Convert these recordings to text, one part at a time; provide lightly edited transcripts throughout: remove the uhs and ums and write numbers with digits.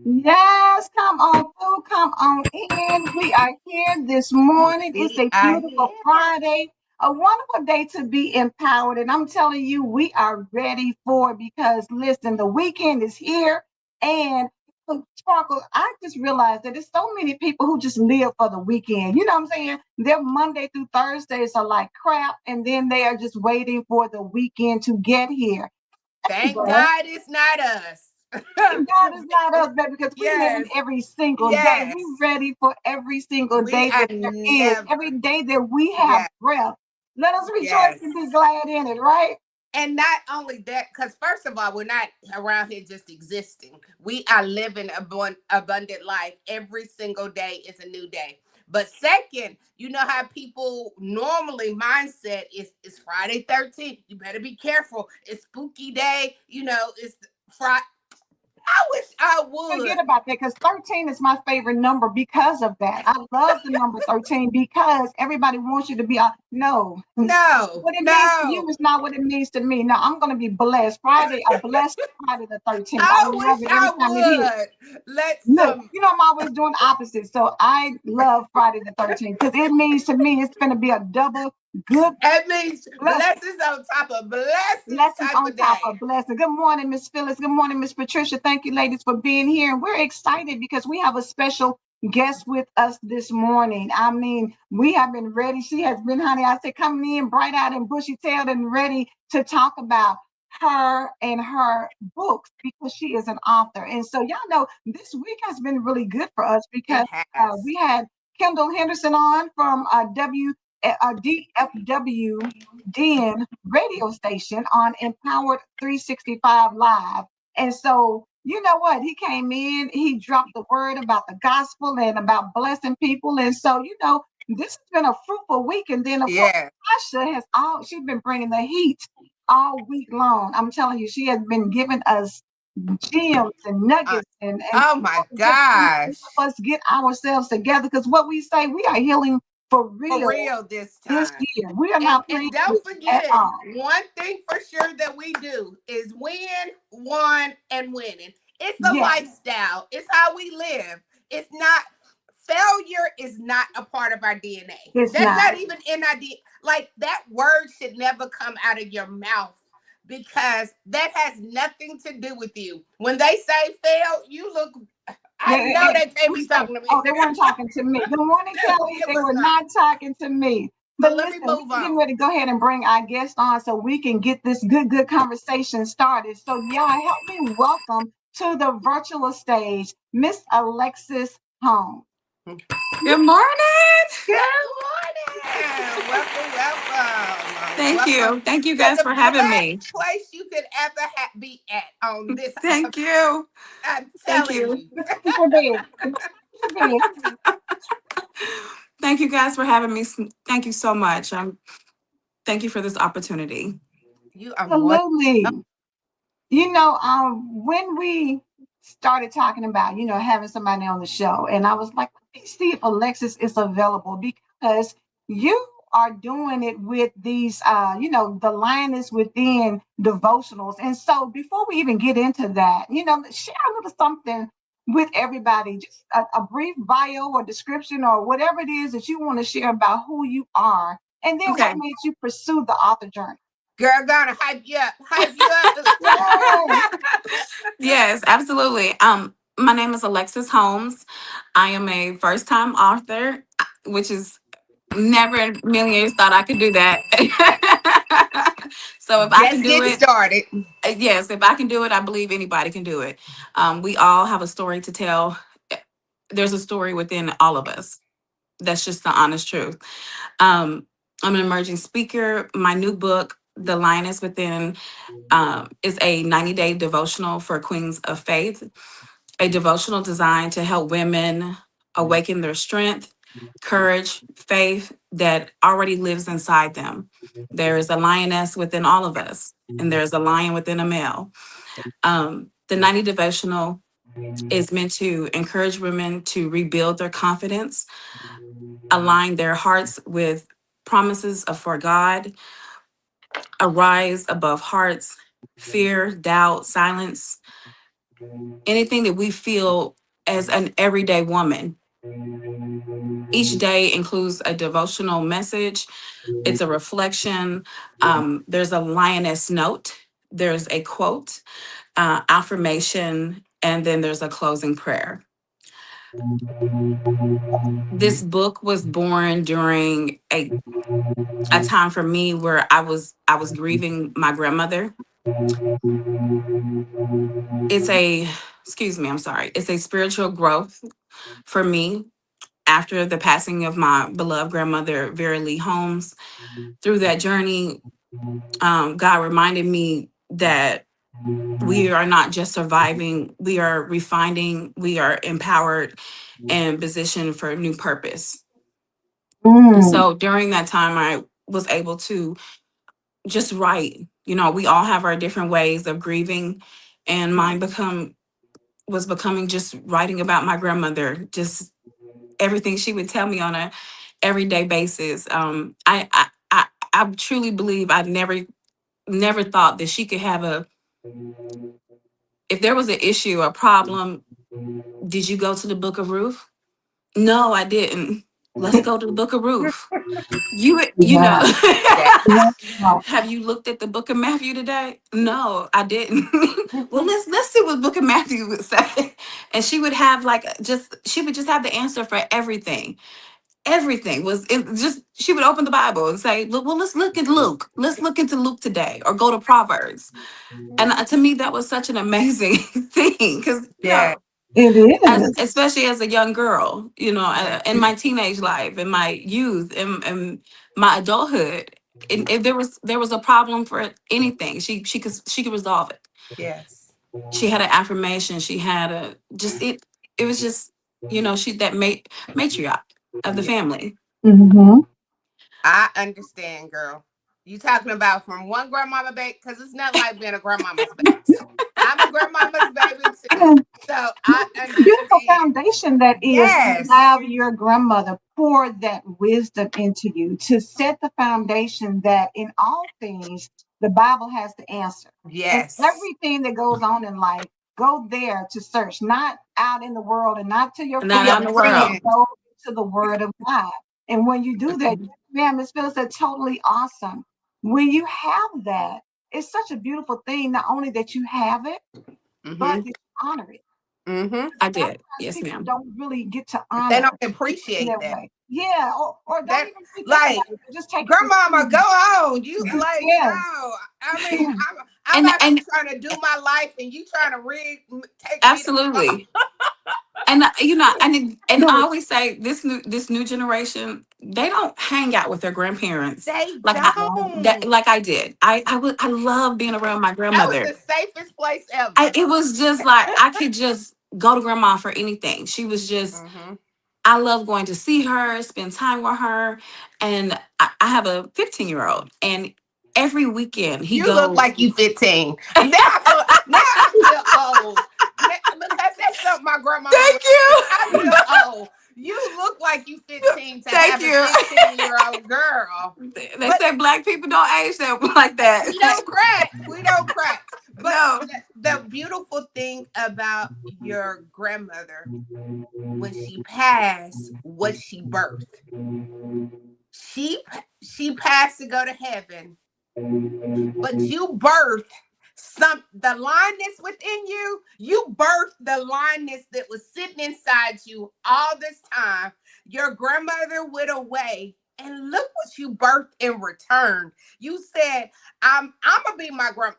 Yes, come on through, come on in. We are here this morning. It's We a are beautiful here. Friday, a wonderful day to be empowered. And I'm telling you, we are ready for it because listen, the weekend is here. And Sparkle, I just realized that there's so many people who just live for the weekend. You know what I'm saying? Their Monday through Thursdays are like crap, and then they are just waiting for the weekend to get here. Thank But God it's not us. God is not us, baby, because we live in Yes, every single day. yes. We ready for every single We day are that there is, every never. day that we have Yes, breath. Let us rejoice yes. and be glad in it, right? And not only that, because first of all, we're not around here just existing. We are living abundant life. Every single day is a new day. But second, you know how people normally mindset is Friday 13th. You better be careful. It's spooky day. It's Friday. I wish I Forget would. about that because 13 is my favorite number because of that. I love the number 13 because everybody wants you to be no. No, What it means to you no. is not what it means to me. Now I'm gonna be blessed. Friday, a blessed Friday the 13th. I I love wish it every time it hits. I would. Let Look, some. you know, I'm always doing the opposite. So I love Friday the 13th because it means to me it's going to be a double good That means blessing. blessings on top of blessings Blessings type on of top day. of blessing. Good morning, Miss Phyllis. Good morning, Miss Patricia. Thank you, ladies, for being here. And we're excited because we have a special guest with us this morning. I mean, we have been ready. She has been, honey, I said, coming in bright eyed and bushy tailed and ready to talk about her and her books because she is an author. And so, y'all know this week has been really good for us because It has. we had Kendall Henderson on from DFW Den radio station on Empowered 365 Live. And so, you know what? He came in, he dropped the word about the gospel and about blessing people. And so, this has been a fruitful week. And then, of course, Yeah. she's been bringing the heat all week long. I'm telling you, she has been giving us gems and Uh, nuggets and oh my just to gosh. help us get ourselves together. Because what we say, we are healing for For real real this this time. year. We are And not and playing with don't it at forget, all. one thing for sure that we do is win, one, and winning. It's a Yes, lifestyle. It's how we live. It's not failure is not a part of our DNA. it's That's not. not even in our DNA. Like that word should never come out of your mouth because that has nothing to do with you. When they say fail, you look. I know they can't Who's be that? talking to me. Oh, they weren't talking to me. Good morning, Kelly. It They was were not. not talking to me. So But let me listen, move we're getting on. ready to go ahead and bring our guest on so we can get this good conversation started. So, y'all, help me welcome to the virtual stage, Miss Alexis Holmes. Good morning. Good morning. Welcome, welcome. Thank Welcome you. Thank you to guys the for having me. best place you could ever be at on this Thank earth. you. I'm Thank telling you. you. Thank you for being. Thank you for being. Thank you guys for having me. Thank you so much. Thank you for this opportunity. You are more than Absolutely. When we started talking about, having somebody on the show, and I was like, let me see if Alexis is available because you are doing it with these, the Lioness within devotionals. And so before we even get into that, share a little something with everybody, just a brief bio or description or whatever it is that you want to share about who you are, and then what Okay. made you pursue the author journey? Girl, gonna hype you up. Hype you up. Yes. Yes, absolutely. My name is Alexis Holmes. I am a first-time author, which is never in a million years thought I could do that. So if I can Just do getting it, started. yes, if I can do it, I believe anybody can do it. We all have a story to tell. There's a story within all of us. That's just the honest truth. Um, I'm an emerging speaker. My new book, The Lioness Within, is a 90-day devotional for queens of faith, a devotional designed to help women awaken their strength, courage, faith that already lives inside them. There is a lioness within all of us, and there's a lion within a male. The 90 devotional is meant to encourage women to rebuild their confidence, align their hearts with promises of for God, arise above hearts, fear, doubt, silence, anything that we feel as an everyday woman. Each day includes a devotional message. It's a reflection. There's a lioness note. There's a quote, affirmation, and then there's a closing prayer. This book was born during a time for me where I was grieving my grandmother. It's a excuse me, I'm sorry. It's a spiritual growth for me after the passing of my beloved grandmother, Vera Lee Holmes. Through that journey, God reminded me that we are not just surviving, we are refining, we are empowered and positioned for new purpose. And Mm. so during that time, I was able to just write. We all have our different ways of grieving, and mine was becoming just writing about my grandmother, just everything she would tell me on a everyday basis. I truly believe I never thought that she could have if there was an issue, a problem. Did you go to the Book of Ruth? No, I didn't. Let's go to the Book of Ruth. You know. Wow. Yeah. Wow. Have you looked at the Book of Matthew today? No, I didn't. Well, let's see what Book of Matthew would say. And she would have she would just have the answer for everything. Everything was just she would open the Bible and say, "Well, let's look at Luke. Let's look into Luke today, or go to Proverbs." And to me, that was such an amazing thing because Yeah. It is. especially as a young girl, Yeah. in my teenage life, in my youth, and my adulthood, and if there was a problem for anything, she could resolve it. Yes. She had an affirmation. She had a just it. It was just she that matriarch of the Yeah. family. Mm-hmm. I understand, girl. You talking about from one grandmama baby? Because it's not like being a grandmama's baby. I'm a grandmama's baby too. So I Beautiful understand. foundation that is to Yes. have your grandmother pour that wisdom into you, to set the foundation that in all things the Bible has the answer. And Yes. everything that goes on in life, go there to search, not out in the world and not to your To Not your out in friends, the but world. friend. go to the Word of God. And when you do that, man, Miss Phyllis, that's totally awesome. When you have that, it's such a beautiful thing, not only that you have it, but Mm-hmm. that you honor it. Mm-hmm. I did. Sometimes Yes, people ma'am. don't really get to They don't honor people in appreciate that that. way. Yeah, or don't That even really think about like it. They just take it for grandmama, go granted. on. You like Yes. no. I mean, I'm And out here and trying to do my life, and you trying to take me to. absolutely. And and I Look, always say this new generation, they don't hang out with their grandparents They like don't. I did. I love being around my That was grandmother. the safest place ever. It was just like I could just go to grandma for anything. She was just Mm-hmm. I love going to see her, spend time with her, and I have a 15-year-old, and every weekend he You look goes. like you 15. Now I feel old. Because that's something my grandmama would Thank say. you. I feel old. You look like you 15 to Thank have a you. 15-year-old girl. They But say black people don't age that like that. we don't crack. We don't crack. But No. the beautiful thing about your grandmother, when she passed, what she birthed. She she passed to go to heaven, but you birthed the lioness within you. You birthed the lioness that was sitting inside you all this time. Your grandmother went away, and look what you birthed in return. You said, I'm gonna be my grandma.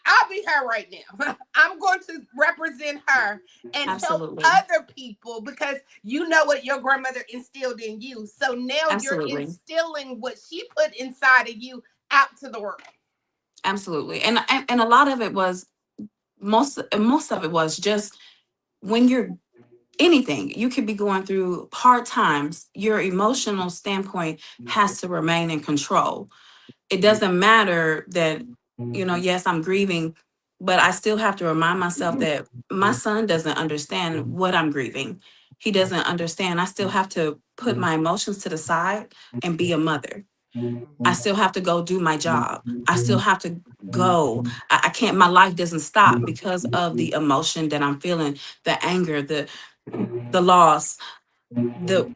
I'll be her right now. I'm going to represent her and help Absolutely. other people, because you know what your grandmother instilled in you. So now you're Absolutely. instilling what she put inside of you out to the world. Absolutely. And a lot of it was, most of it was just, when you're anything, you could be going through hard times, your emotional standpoint has to remain in control. It doesn't matter that, yes, I'm grieving, but I still have to remind myself that my son doesn't understand what I'm grieving. He doesn't understand. I still have to put my emotions to the side and be a mother. I still have to go do my job. I still have to go. I can't, my life doesn't stop because of the emotion that I'm feeling, the anger, the loss, the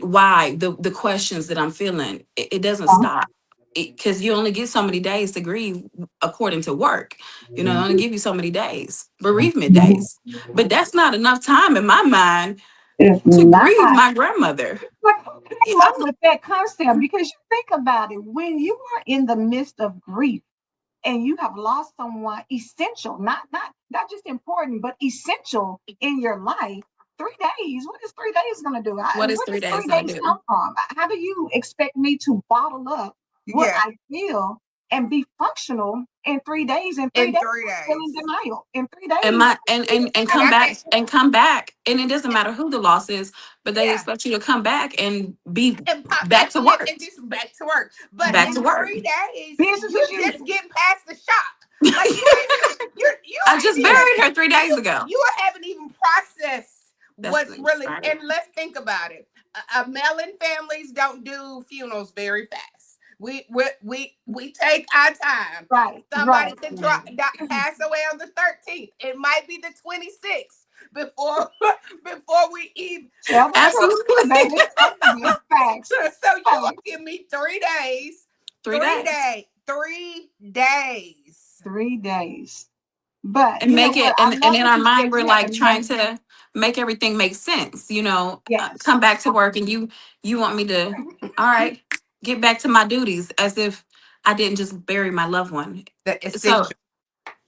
why, the questions that I'm feeling. It doesn't stop, because you only get so many days to grieve according to work. They only give you so many days, bereavement days. But that's not enough time in my mind It's to not. grieve my grandmother. Like, who You came up with that concept? Because you think about it, when you are in the midst of grief and you have lost someone essential, not just important, but essential in your life, 3 days. What is 3 days going to do? What is Where does 3 days three gonna days do? come from? How do you expect me to bottle up what Yeah, I feel and be functional in 3 days? In three in days, 3 days. I'm still in denial. In three And days, my and And come I back think and it doesn't matter who the loss is, but they yeah, expect you to come back and be and pop back back to in work. and just back to work. But Back mhm, to in work. 3 days, business you as just usual. getting past the shock. Like you I just ain't even buried her 3 days ago. you haven't even processed That's what's really. right. And let's think about it. Melon families don't do funerals very fast. We take our time. Right, Somebody right. could pass away on the 13th. It might be the 26th before before we even. Tell the truth, Absolutely. baby. Tell the facts. So you gonna Facts. give me 3 days? 3 days. 3 days. 3 days. But And you know make what? it, I and love in what our you mind said. we're You had like to trying manage. to make everything make sense. Yes. Come back to work, and you want me to, all right, get back to my duties, as if I didn't just bury my loved one. The So essential.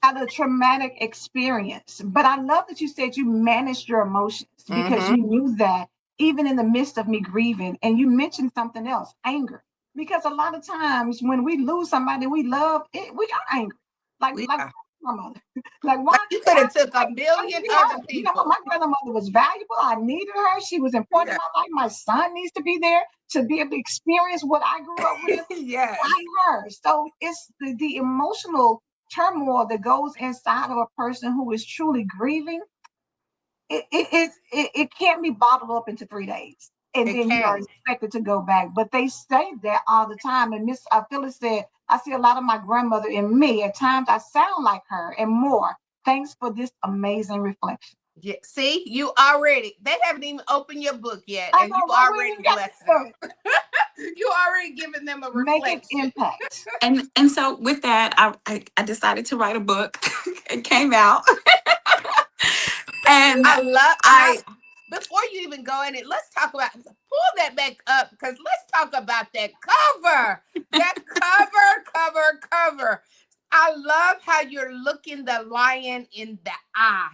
Had a traumatic experience. But I love that you said you managed your emotions because Mm-hmm. you knew that even in the midst of me grieving, and you mentioned something else, anger. Because a lot of times when we lose somebody we love, we are angry. Like Yeah. my mother. Like Like you could why have took a I didn't million get other her? You know what? people. My grandmother was valuable. I needed her. She was important in Yeah. my life. My son needs to be there to be able to experience what I grew up with. Yes. Why her? So it's the emotional turmoil that goes inside of a person who is truly grieving. It can't be bottled up into 3 days, and It then you are can. expected to go back. But they say that all the time. And Miss Phyllis said, "I see a lot of my grandmother in me. At times, I sound like her, and more. Thanks for this amazing reflection." Yeah. See, you already. They haven't even opened your book yet, I and you know, right? We ain't already even got blessing to them. You already giving them a make an reflection. impact. and so with that, I decided to write a book. It came out. And I love, and I. I Before you even go in it, let's talk about, pull that back up, because let's talk about that cover. That cover. I love how you're looking the lion in the eye,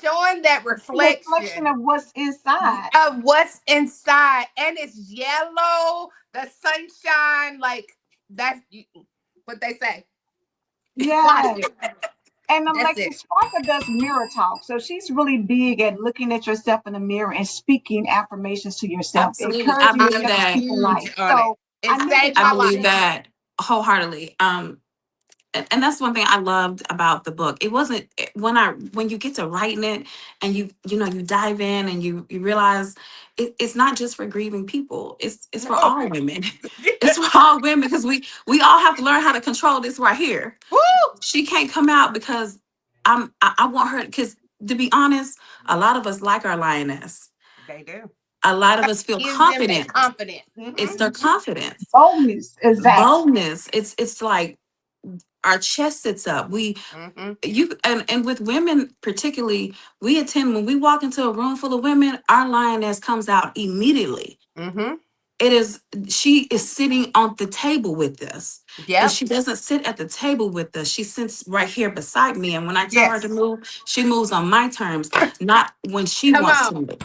showing that Reflection reflection of what's inside. of what's inside, and it's yellow, the sunshine, like that's what they say. Flash Yes. it. And That's it. Alexis Sparker does mirror talk. So she's really big at looking at yourself in the mirror and speaking affirmations to yourself, absolutely, I encouraging believe yourself to that. speak in Huge life. on it. So It I knew that saved I you my would believe life. share. that wholeheartedly. and that's one thing I loved about the book. It wasn't when you get to writing it and you dive in and you realize it's not just for grieving people. It's for No. all women. It's for all women because we all have to learn how to control this right here. Woo! She can't come out because I want her because to be honest, a lot of us like our lioness. They do. A lot of us feel Gives them that confident. confidence. It's their confidence, Boldness, exactly. boldness. It's like our chest sits up. Mm-hmm. You and with women particularly, we attend when we walk into a room full of women, our lioness comes out immediately. Mm-hmm. It is she is sitting on the table with us. And Yep. she doesn't sit at the table with us. She sits right here beside me. And when I tell her to Yes. move, she moves on my terms, not when she Come wants to on. move.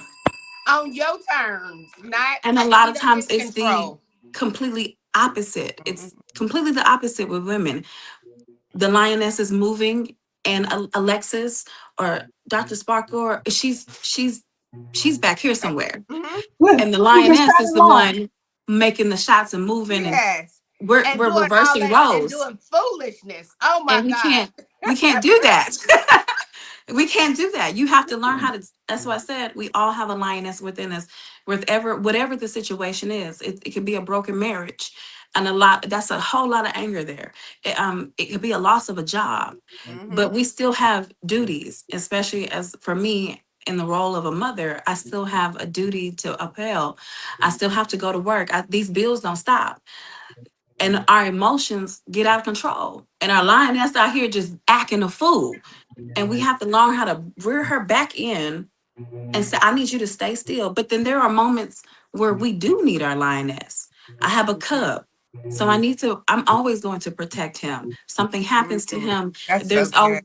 On your terms, not And a lot she of don't times get it's the control. completely opposite. It's Mm-hmm. completely the opposite with women. The lioness is moving, and Alexis or Dr. Sparkle, she's back here somewhere, Mm-hmm. and the We just lioness try is to the long. one making the shots and moving, and Yes. And we're doing all reversing that and roles, doing foolishness. Oh my and God. we can't do that. We can't do that. You have to learn how to. That's why I said we all have a lioness within us. Whatever the situation is, it could be a broken marriage, and a lot. That's a whole lot of anger there. It could be a loss of a job, Mm-hmm. but we still have duties. Especially as for me in the role of a mother, I still have a duty to upheld. I still have to go to work. These bills don't stop, and our emotions get out of control, and our lioness out here just acting a fool, and we have to learn how to rear her back in and say, I need you to stay still. But then there are moments where we do need our lioness. I have a cub. So I'm always going to protect him. Something happens to Mm-hmm. him. That's so There's good. al-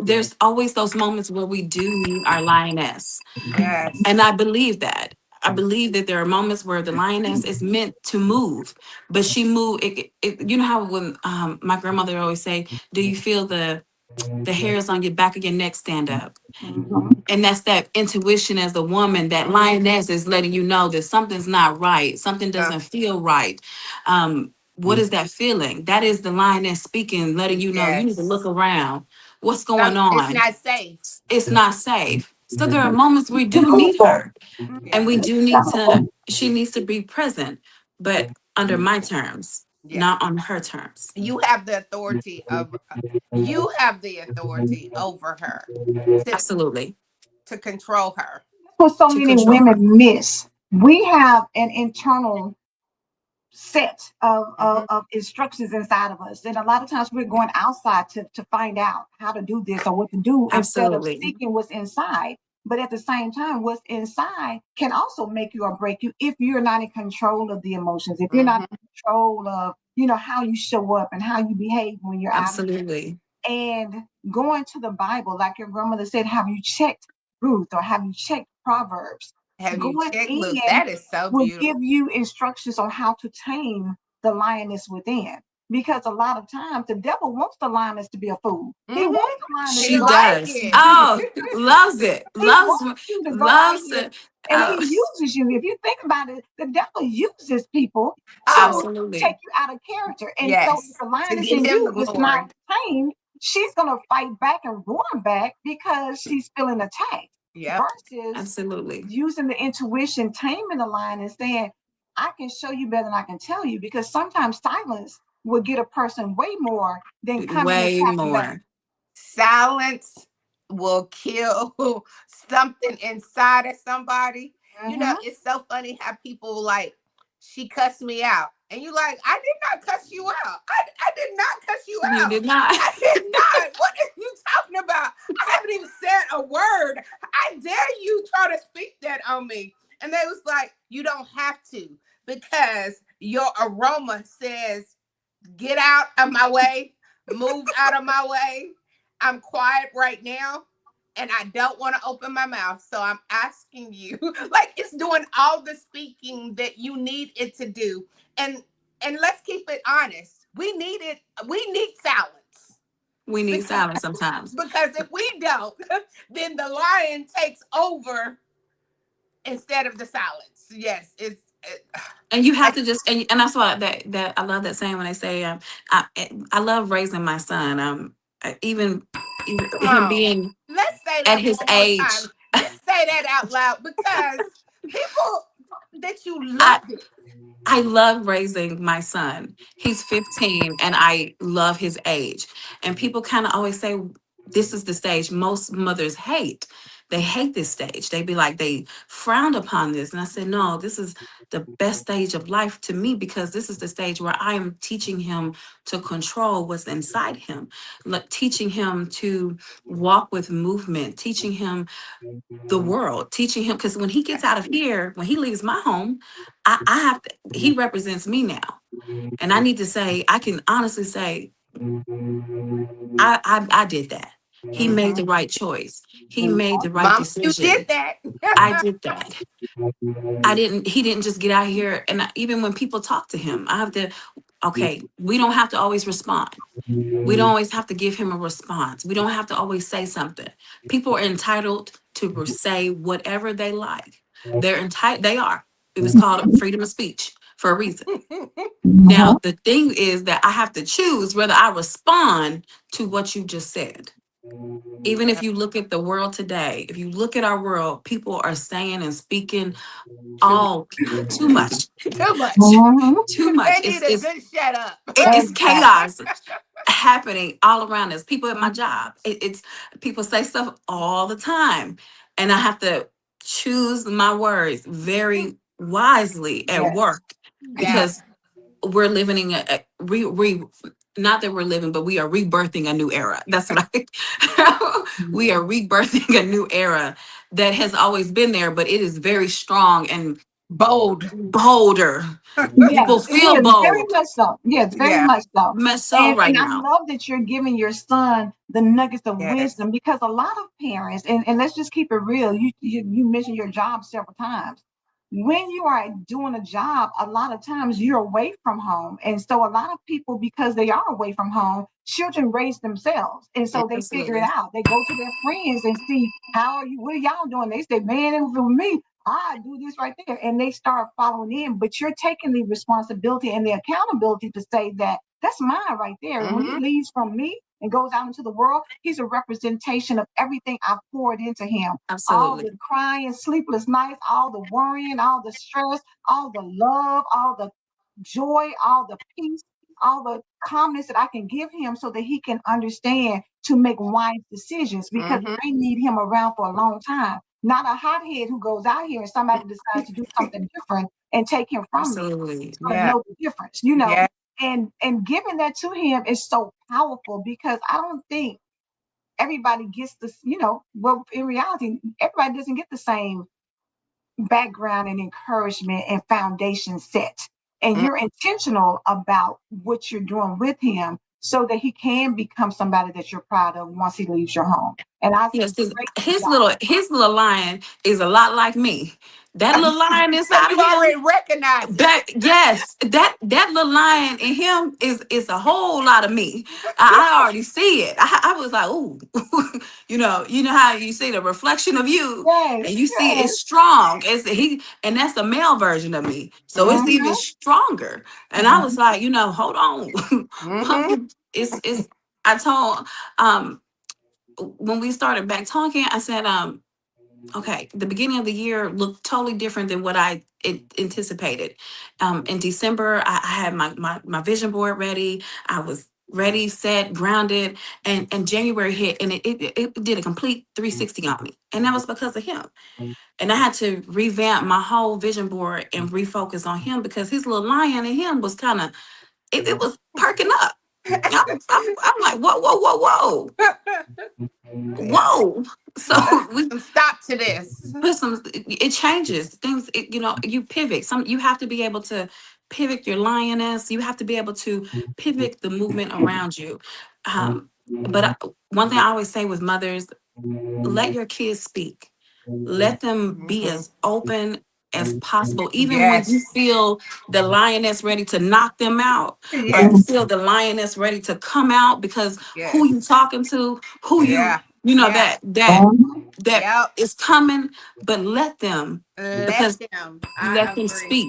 there's always those moments where we do need our lioness. And Yes. I believe that. I believe that there are moments where the lioness is meant to move, but she move. You know how when my grandmother always say, "Do you feel the hairs on your back of your neck stand up?" Mhm. And that's that intuition as a woman, that Mm-hmm. lioness is letting you know that something's not right, something Uh, doesn't feel right. What is that feeling? That is the lioness speaking, letting you know you need to look yes. around. What's going It's on? not safe. It's not safe. So there are moments we do need her, and Yeah. we do need to, she needs to be present, but under my terms, Yeah. not on her terms. You have the authority of you have the authority over her to Absolutely. control her. What so To many control her. women miss. We have an internal set Mm-hmm. of instructions inside of us. And a lot of times we're going outside to find out how to do this or what to do instead of Absolutely. seeking what's inside. But at the same time, what's inside can also make you or break you if you're not in control of the emotions, if you're not Mm-hmm. in control of, how you show up and how you behave when you're out. Absolutely. And going to the Bible, like your grandmother said, have you checked Ruth or have you checked Proverbs? Have you Going checked? Look, in that is so will beautiful. give you instructions on how to tame the lioness within. Because a lot of times the devil wants the lioness to be a fool. He wants Mm-hmm. the lioness He She to go like does. it. Oh, loves it. he Loves wants you to go out loves here it. and Oh, he uses you. If you think about it, the devil uses people to Oh, take absolutely. you out of character. And so if yes. the To lioness give in him you the is not glory. tamed, she's going to fight back and roar back because she's feeling attacked Yep. versus Absolutely. using the intuition, taming the lion and saying, I can show you better than I can tell you, because sometimes silence will get a person way more than coming and Way tapping back. more. Silence will kill something inside of somebody. You know, Mm-hmm. it's so funny how people like, she cussed me out. And you like, I did not cuss you out. I did not cuss you You out. did not. I did not. What are you talking about? I haven't even said a word. I dare you try to speak that on me. And they was like, you don't have to, because your aroma says, get out of my way, move out of my way. I'm quiet right now and I don't want to open my mouth. So I'm asking you, like it's doing all the speaking that you need it to do. And let's keep it honest. We need silence. We need Because silence sometimes. if we don't, then the lion takes over instead of the silence. Yes, And you have I to just, and that's why that I love that saying when they say, I I love raising my son. Even come him on. being Let's say at that his one more age. time. Just say that out loud because people that you I love it. I love raising my son. He's 15 and I love his age. And people kind of always say this is the stage most mothers hate. They hate this stage. They be like, they frowned upon this. And I said, no, this is the best stage of life to me because this is the stage where I am teaching him to control what's inside him, like teaching him to walk with movement, teaching him the world, teaching him. Because when he gets out of here, when he leaves my home, I have to, he represents me now. And I need to say, I can honestly say, I did that. He made Mm-hmm. the right choice. He made the right Mama, you did decision. that. I did that. He didn't just get out here. And even when people talk to him, I have to, okay, we don't have to always respond. We don't always have to give him a response. We don't have to always say something. People are entitled to say whatever they like. They're entitled, they are. It was called freedom of speech for a reason. Now, the thing is that I have to choose whether I respond to what you just said. Even if Yeah, you look at the world today, if you look at our world, people are saying and speaking too much. all too much, Too much. Mhm. too much. They need a good shut up. It's Exactly. chaos happening all around us. People at my job, it's people say stuff all the time, and I have to choose my words very wisely at Yes. work Yeah. because we're living in not that we're living, but we are rebirthing a new era. That's what we are rebirthing a new era that has always been there, but it is very strong and Bold. bolder. Yes, People it feel is very bold. much so. Yes, very Yeah. much so. So And right I now. love that you're giving your son the nuggets of Yes. wisdom because a lot of parents, and let's just keep it real. You mentioned your job several times. When you are doing a job, a lot of times you're away from home, and so a lot of people, because they are away from home, children raise themselves, and so they figure it Absolutely. out. They go to their friends and see how are you, what are y'all doing? They say, "Man, it was with me. I do this right there," and they start following in. But you're taking the responsibility and the accountability to say that that's mine right there. And when he Mm-hmm. leaves from me and goes out into the world, he's a representation of everything I've poured into him. All Absolutely. the crying, sleepless nights, all the worrying, all the stress, all the love, all the joy, all the peace, all the calmness that I can give him so that he can understand to make wise decisions because Mm-hmm. I need him around for a long time. Not a hothead who goes out here and somebody decides to do something different and take him from me. Absolutely. He's gonna Yeah. know the difference, you know. Yeah. And giving that to him is so powerful because I don't think everybody gets this, well, in reality, everybody doesn't get the same background and encouragement and foundation set. And Mm. you're intentional about what you're doing with him so that he can become somebody that you're proud of once he leaves your home. And I say, Yes, great his job. little lion is a lot like me. That little lion So inside you of him, already recognize it. that yes, that little lion in him is a whole lot of me. I already see it. I was like, ooh, you know how you see the reflection of you, Yes, and you see yes. it's strong. And that's the male version of me, so it's even Mm-hmm, stronger. And I was mm-hmm, like, hold on, Mm-hmm. it's. I told when we started back talking, I said, okay, the beginning of the year looked totally different than what I anticipated. In December, I had my vision board ready. I was ready, set, grounded, and January hit, and it did a complete 360 on me, and that was because of him. And I had to revamp my whole vision board and refocus on him because his little lion in him was kind of it was perking up. I'm like, whoa, whoa, whoa, whoa, Yeah. whoa. So Let's we put some stop to this. put some it changes things you pivot some you have to be able to pivot your lioness. You have to be able to pivot the movement around you. One thing I always say with mothers, let your kids speak. Let them be Mm-hmm. as open as possible, even when you Yes. feel the lioness ready to knock them out, or you Yes. feel the lioness ready to come out because who you Yes. talking to, who you Yeah. Yeah. that Yep. is coming, but let them, Let because them. I let them agree. speak.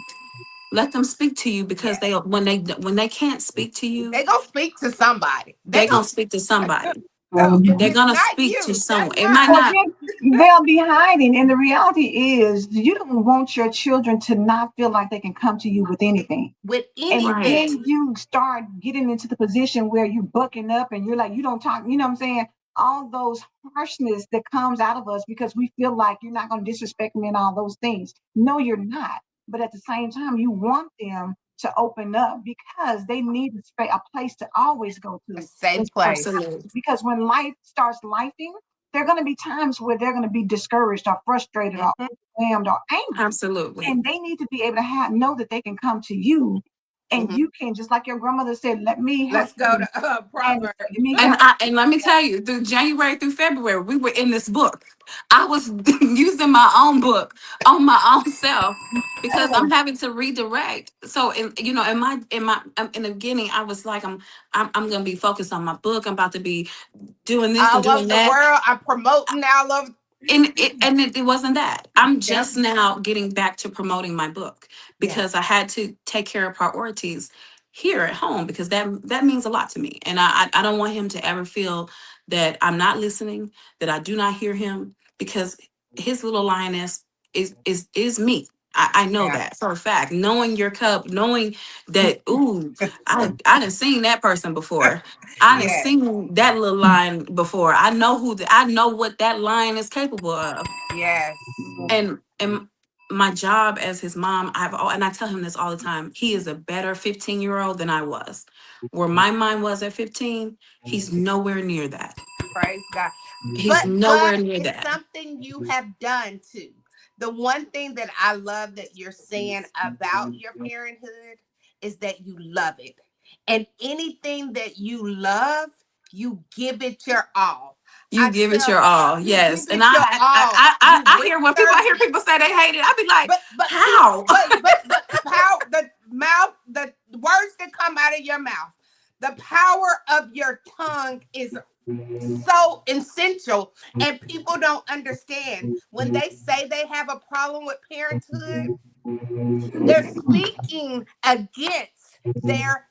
Let them speak to you, because Yes. when they can't speak to you, They gonna speak to somebody. They they're gonna gonna speak to somebody. no, if Mhm. They're it's gonna not speak to you, that's someone. It might right. Well, not. then they'll be hiding. And the reality is, you don't want your children to not feel like they can come to you with anything. With And Right. then anything. you start getting into the position where you bucking up and you're like, you don't talk, you know what I'm saying? All those harshness that comes out of us because we feel like you're not going to disrespect me and all those things. No, you're not. But at the same time, you want them to open up because they need a place to always go A to. safe place. Absolutely. Because when life starts lifing, there are going to be times where they're going to be discouraged or frustrated or Mhm. overwhelmed or angry. Absolutely. And they need to be able to know that they can come to you and Mhm. you can, just like your grandmother said, let me help Let's go you. to And let Proverbs. me And help let me tell you, through January through February, we were in this book. I was using my own book on my own self, because I'm you. having to redirect. So, in the beginning, I was like, I'm gonna be focused on my book. I'm about to be doing this I and doing love the that. world. I'm promoting I love. And it wasn't that. I'm Yep. just now getting back to promoting my book, Yes. because I had to take care of priorities here at home, because that means a lot to me, and I don't want him to ever feel that I'm not listening, that I do not hear him, because his little lioness is me. I know Yeah. that for a fact. Knowing your cup, knowing that, ooh, I done seen that person before. I done Yes. seen that little lion before. I know what that lion is capable of. Yes. And my job as his mom, and I tell him this all the time. He is a better 15-year-old than I was. Where my mind was at 15, he's nowhere near that. Praise God. He's But nowhere near it's that. something you have done too. The one thing that I love that you're saying about your parenthood is that you love it. And anything that you love, you give it your all. You I give it tell your all, you give yes. And it your all. You I hear when whisper, I hear people say they hate it. I be like, but see, how? but power the mouth, the words that come out of your mouth, the power of your tongue is so essential, and people don't understand when they say they have a problem with parenthood. They're speaking against their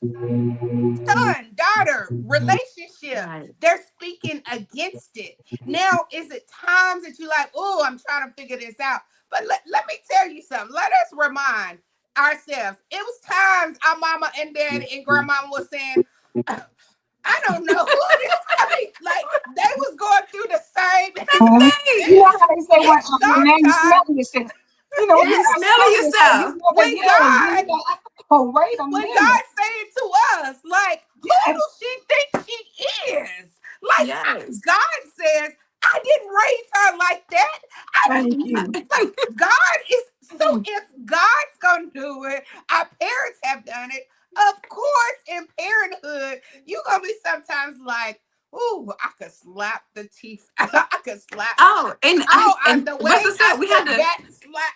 son daughter relationship. Right. They're speaking against it. Now is it times that you like, oh, I'm trying to figure this out, but let me tell you something. Let us remind ourselves it was times our mama and daddy and grandmama was saying, I don't know who this. I mean, like they was going through the same. You know Thing. how they say And when now you sometimes, smelling yourself. You You yes, start smelling smelling yourself. You yourself. smell that when yellow. Then God, you go, oh, wait a when minute. God saying to us, like, who Yes, does she think she is? Like, Yes. God says, I didn't raise her like that. I thank didn't you. like God is so if God's gonna do it, our parents have done it. Of course, in parenthood, you gonna be sometimes like, ooh, I could slap the teeth. I could slap. Oh, Oh, and the way what's the I saying? We had could to back slap.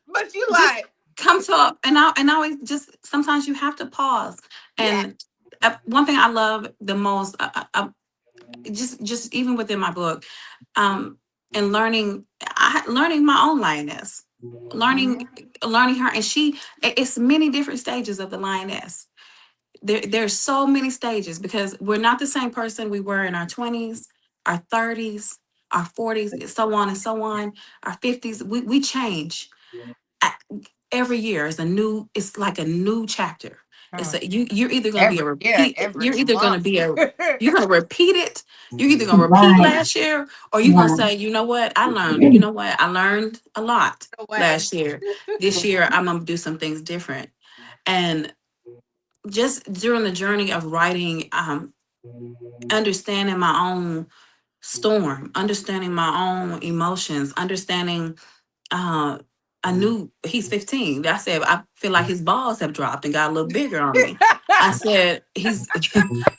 But you just like, come to a, and I always just, sometimes you have to pause. yeah. And one thing I love the most, just even within my book, um and learning my own lioness, learning Mhm. learning her. And it's many different stages of the lioness. There's so many stages, because we're not the same person we were in our 20s, our 30s, our 40s, so on and so on, our 50s. We change. Every year is a new, it's like a new chapter. It's Mm. you're either going to be a Every year, repeat, every you're either going to month. be a you're going to repeat it. You're either going to repeat Right, last year, or you're going to right. say, I learned a lot Away. last year. This year I'm going to do some things different. And just during the journey of writing, understanding my own storm, understanding my own emotions, understanding, uh I knew he's 15. I said, I feel like his balls have dropped and got a little bigger on me. I said, he's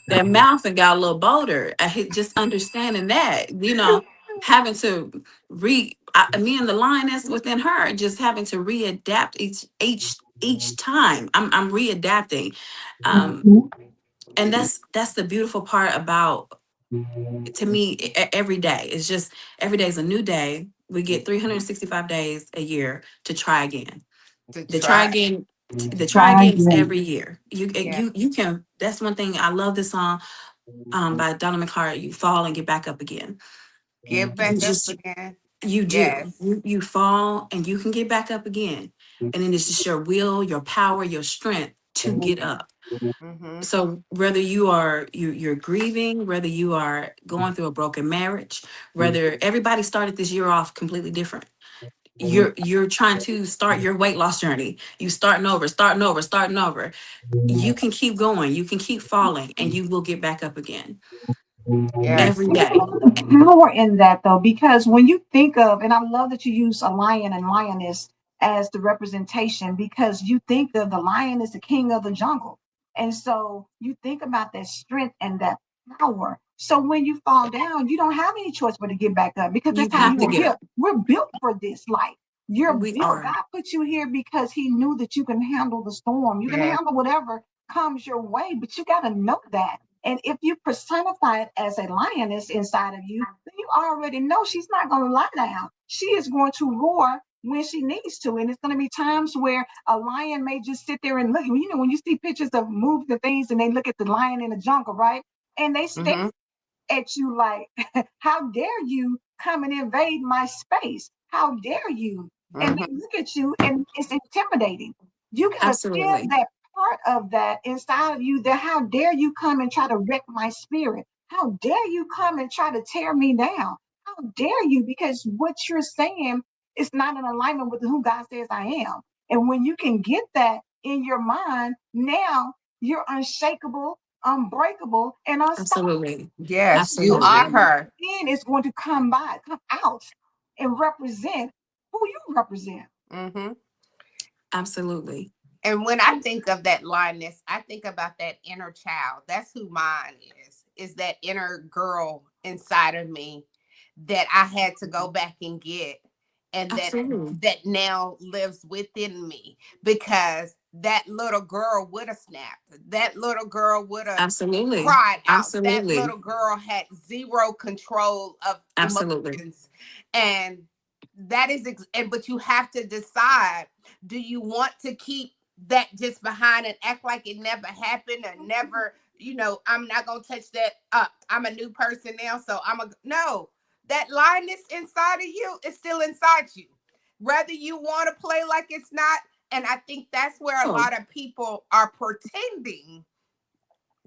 that mouth and got a little bolder. Just understanding that, having to me and the lioness within her, just having to readapt each time. I'm readapting. Um, Mhm. and that's the beautiful part about, to me, every day. It's just, every day is a new day. We get 365 days a year to try again. To To try try. again. The try Try again is again. every year. Yeah. You can. That's one thing. I love this song by Donna McCart. You fall and get back up again. Get You back up just again. you do. Yes. You fall and you can get back up again. And then it's just your will, your power, your strength to get up. Mm-hmm. So whether you're grieving, whether you are going through a broken marriage, whether everybody started this year off completely different. You're trying to start your weight loss journey. You starting over. You can keep going, you can keep falling, and you will get back up again Yes. every And day. look at the power in that, though, because when you think of, and I love that you use a lion and lioness as the representation, because you think of the lion as the king of the jungle. And so you think about that strength and that power. So when you fall down, you don't have any choice but to get back up because You that's how have you to were get built. up. We're built for this life. You're We built. are. God put you here because He knew that you can handle the storm. You can Yes. handle whatever comes your way, but you got to know that. And if you personify it as a lioness inside of you, then you already know she's not going to lie down. She is going to roar when she needs to. And it's going to be times where a lion may just sit there and look. You know, when you see pictures of movies and things and they look at the lion in the jungle, right? And they stare Mm-hmm. at you like, how dare you come and invade my space? How dare you? And Mm-hmm. they look at you and it's intimidating. You got to feel Absolutely. that part of that inside of you that how dare you come and try to wreck my spirit? How dare you come and try to tear me down? How dare you? Because what you're saying is not in alignment with who God says I am. And when you can get that in your mind, now you're unshakable, unbreakable, and unstoppable. Absolutely. Yes, you Because are Absolutely. her. then is going to come out and represent who you represent. Mm-hmm. Absolutely. And when I think of that lioness, I think about that inner child. That's who mine is that inner girl inside of me that I had to go back and get, and Absolutely. that now lives within me, because that little girl would have snapped. That little girl would have Absolutely. cried out. That Absolutely. little girl had zero control of Absolutely. emotions. And that is and but you have to decide, do you want to keep that just behind and act like it never happened, or never, I'm not gonna touch that up. I'm a new person now, so I'm a no. That lioness inside of you is still inside you. Whether you want to play like it's not, and I think that's where a Oh, lot of people are pretending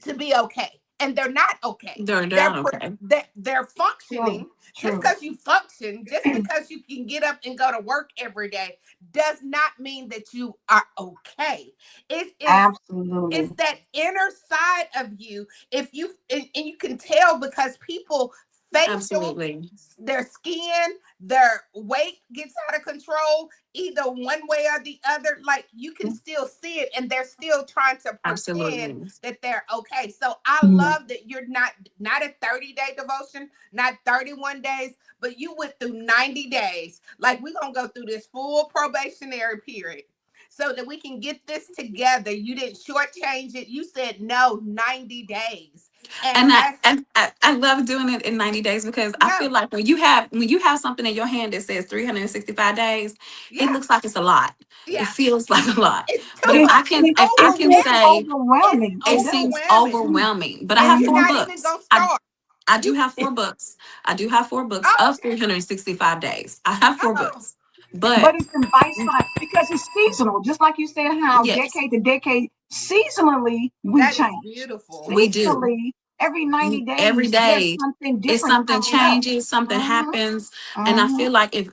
to be okay, and they're not okay. they're not okay. They're True, functioning. Just true. because you function, just because you can get up and go to work every day, does not mean that you are okay. It's Absolutely. that inner side of you. If you and you can tell, because people facial, Absolutely. their skin, their weight gets out of control, either one way or the other. Like, you can still see it, and they're still trying to pretend Absolutely. that they're okay. So I Yeah. love that you're not a 30-day devotion, not 31 days, but you went through 90 days. Like, we're gonna go through this full probationary period so that we can get this together. You didn't shortchange it. You said no, 90 days. And And I, that's and I love doing it in 90 days because I yeah, feel like when you have something in your hand that says 365 days, it yeah, looks like it's a lot. It yeah. feels like a lot. It's But too much. It's if I can It seems overwhelming. say It's overwhelming. it It does. seems overwhelming. overwhelming, but I And have you're four Mhm. not even books. gonna start. I do You have 4 books. I do have 4 books oh, of 365 days. I have four oh, books. But But it's in bite size because it's seasonal. Just like you said, how yes, decade to decade, seasonally, we that is change. beautiful. we do. Seasonally, every 90 Every days, there's day something if different something coming up. changes, something Mm-hmm. happens. And I Mm-hmm. feel like if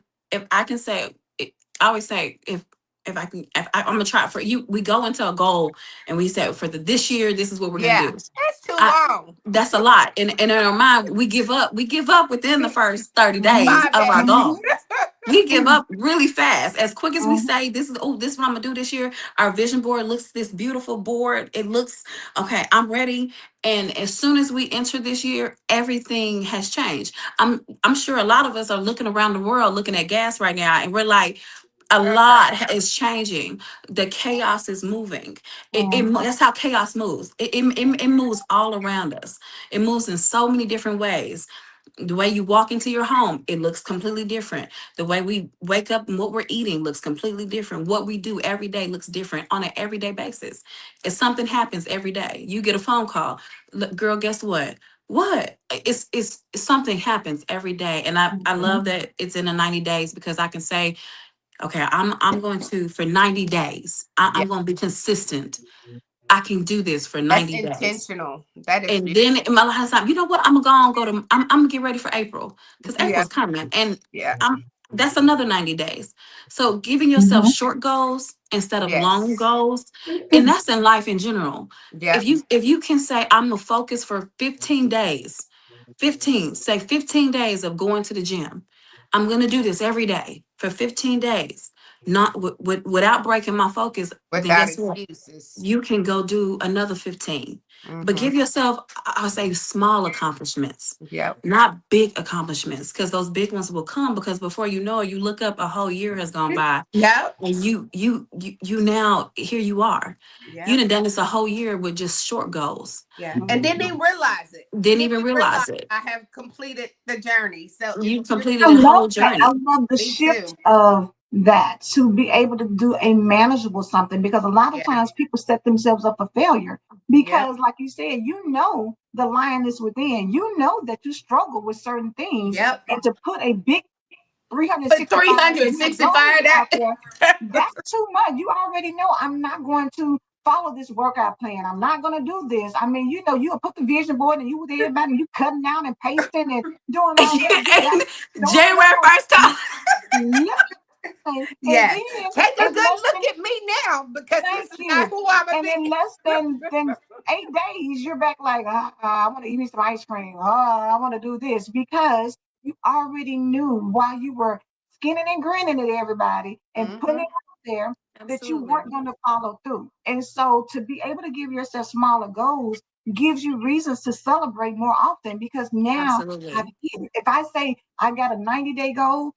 I can say I always say if I can if I'm gonna try for you, we go into a goal and we say for this year this is what we're gonna Yeah, do. that's too I long. That's a lot. And in our mind we give up within the first 30 days Five of our days. goal. We give up really fast. As quick as we Mm-hmm. say, this is what I'm gonna do this year. Our vision board looks this beautiful board. It looks okay, I'm ready. And as soon as we enter this year, everything has changed. I'm sure a lot of us are looking around the world looking at gas right now, and we're like, a Girl. lot is changing. The chaos is moving. Mm-hmm. That's how chaos moves. It moves all around us. It moves in so many different ways. The way you walk into your home, it looks completely different. The way we wake up and what we're eating looks completely different. What we do every day looks different on an everyday basis. If something happens every day, you get a phone call, "Look, girl, guess what? What? It's something happens every day." And I love that it's in the 90 days because I can say, okay, I'm going to for 90 days. Yeah. I'm going to be consistent. I can do this for That's 90 days. intentional. That is And then in my last time, you know what? I'm gonna go to. I'm gonna get ready for April because yeah. April's coming, and Yeah. I'm. That's another 90 days. So giving yourself Mhm. short goals instead of long Yes. goals, and that's in life in general. Yeah. If you can say I'm gonna focus for 15 days, 15 say 15 days of going to the gym. I'm gonna do this every day for 15 days, not without breaking my focus. Then Without guess what? excuses. You can go do another 15. But Mm-hmm. give yourself, I'll say, small accomplishments, Yep. not big accomplishments, because those big ones will come because before you know it, you look up, a whole year has gone by, Yep. and you now here you are. You Yep. done done this a whole year with just short goals. Yeah. And Mhm. didn't even realize it. Didn't Didn't even even realize realize it. I have completed the journey. So it's You really completed I a good. love whole that. I journey. love the Me shift too. of that to be able to do a manageable something because a lot of Yeah. times people set themselves up for failure Yep. because, like you said, you know the lioness within, you know that you struggle with certain things, Yep. and to put a big Put 365-day goal 365 out that. there, that's too much. You already know I'm not going to follow this workout plan. I'm not going to do this. I mean, you know, you put the vision board and you with everybody, and you cutting out and pasting and doing all that. You got And showing up January on. 1st call. And Yes. then Take a in good less look than at me now because thank this is not you. who I'm a And in bit. less than 8 days, you're back like, I want to eat me some ice cream. I want to do this because you already knew while you were skinning and grinning at everybody and putting it Mm-hmm. out there that you Absolutely. weren't going to follow through. And so to be able to give yourself smaller goals gives you reasons to celebrate more often because now I've Absolutely. hit it. If I say I got a 90-day goal,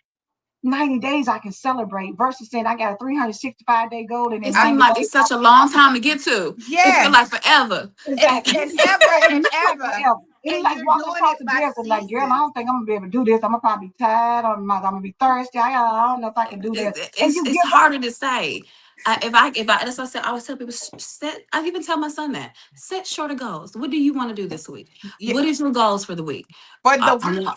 90 days I can celebrate versus saying I got a 365-day goal and in It I, 90 seemed like days it's I such a long time to get to. It feel like yes. forever. exactly. And ever Right. It and looks like ever. forever. It looks And like you're walking doing across it the by desert like, girl, I seasons. don't think I'm gonna be able to do this. I'm gonna probably be tired. I'm gonna be thirsty. I don't know if I can do this. And you It's give up. harder to say. If I that's what I said. I always tell people set. I even tell my son that set shorter goals. What do you want to do this week? Yeah. What is your goals for the week? For the week.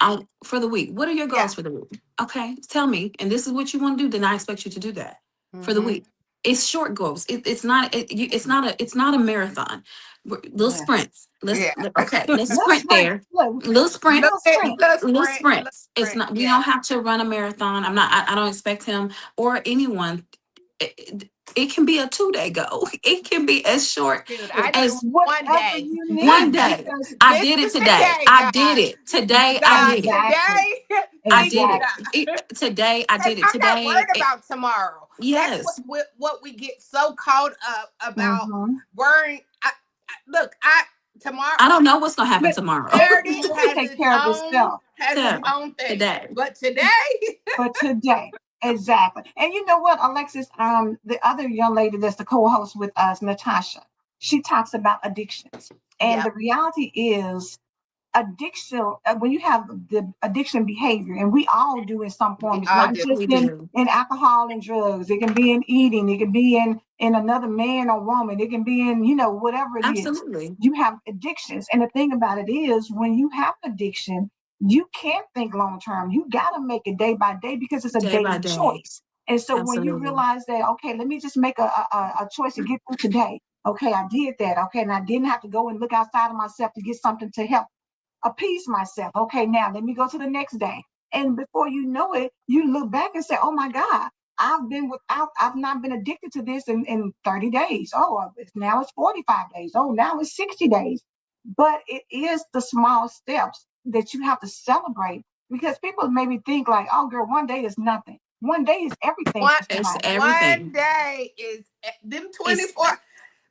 For the week. What are your Yeah. goals for the week? Okay, tell me. And this is what you want to do. Then I expect you to do that for the Mm-hmm. week. It's short goals. It's not. It's not a marathon. Little Yeah. sprints. Yeah. Okay. Let's Little sprint sprint. there. Look, Little sprint. little sprint. Little Little sprints. It's sprint. not. We Yeah. don't have to run a marathon. I'm not. I don't expect him or anyone. It can be a 2 day goal. It can be as short Dude, I did as one Whatever day. you one need day. because I This did it is the today. day, I did God. it today. I God, did it. exactly. today, I figure did it it. Exactly. Today. I Because did it I'm not today. worried about tomorrow. That's Yes, what we get so caught up about Mm-hmm. worrying. Look, tomorrow I don't know what's gonna happen But tomorrow. Saturday everything will has take its care of own itself. So thing, today, but today, For today. Exactly. And you know what, Alexis, the other young lady that's the co-host with us, Natasha, she talks about addictions. And the yep, reality is addiction, when you have the addiction behavior, and we all do in some we form, it's all not do. just we do. in alcohol and drugs, it can be in eating, it can be in another man or woman, it can be in, whatever it is. Absolutely, You have addictions. And the thing about it is when you have addiction, you can't think long term. You got to make it day by day because it's a day by daily day. choice. And so when you Absolutely. realize that, okay, let me just make a choice to get through today. Okay, I did that. Okay, and I didn't have to go and look outside of myself to get something to help appease myself. Okay, now let me go to the next day. And before you know it, you look back and say, oh my God, I've not been addicted to this in 30 days. Oh, now it's 45 days. Oh, now it's 60 days. But it is the small steps that you have to celebrate because people maybe think like, oh girl, one day is nothing. One day is everything One for It's somebody. everything. one day is them It's 24.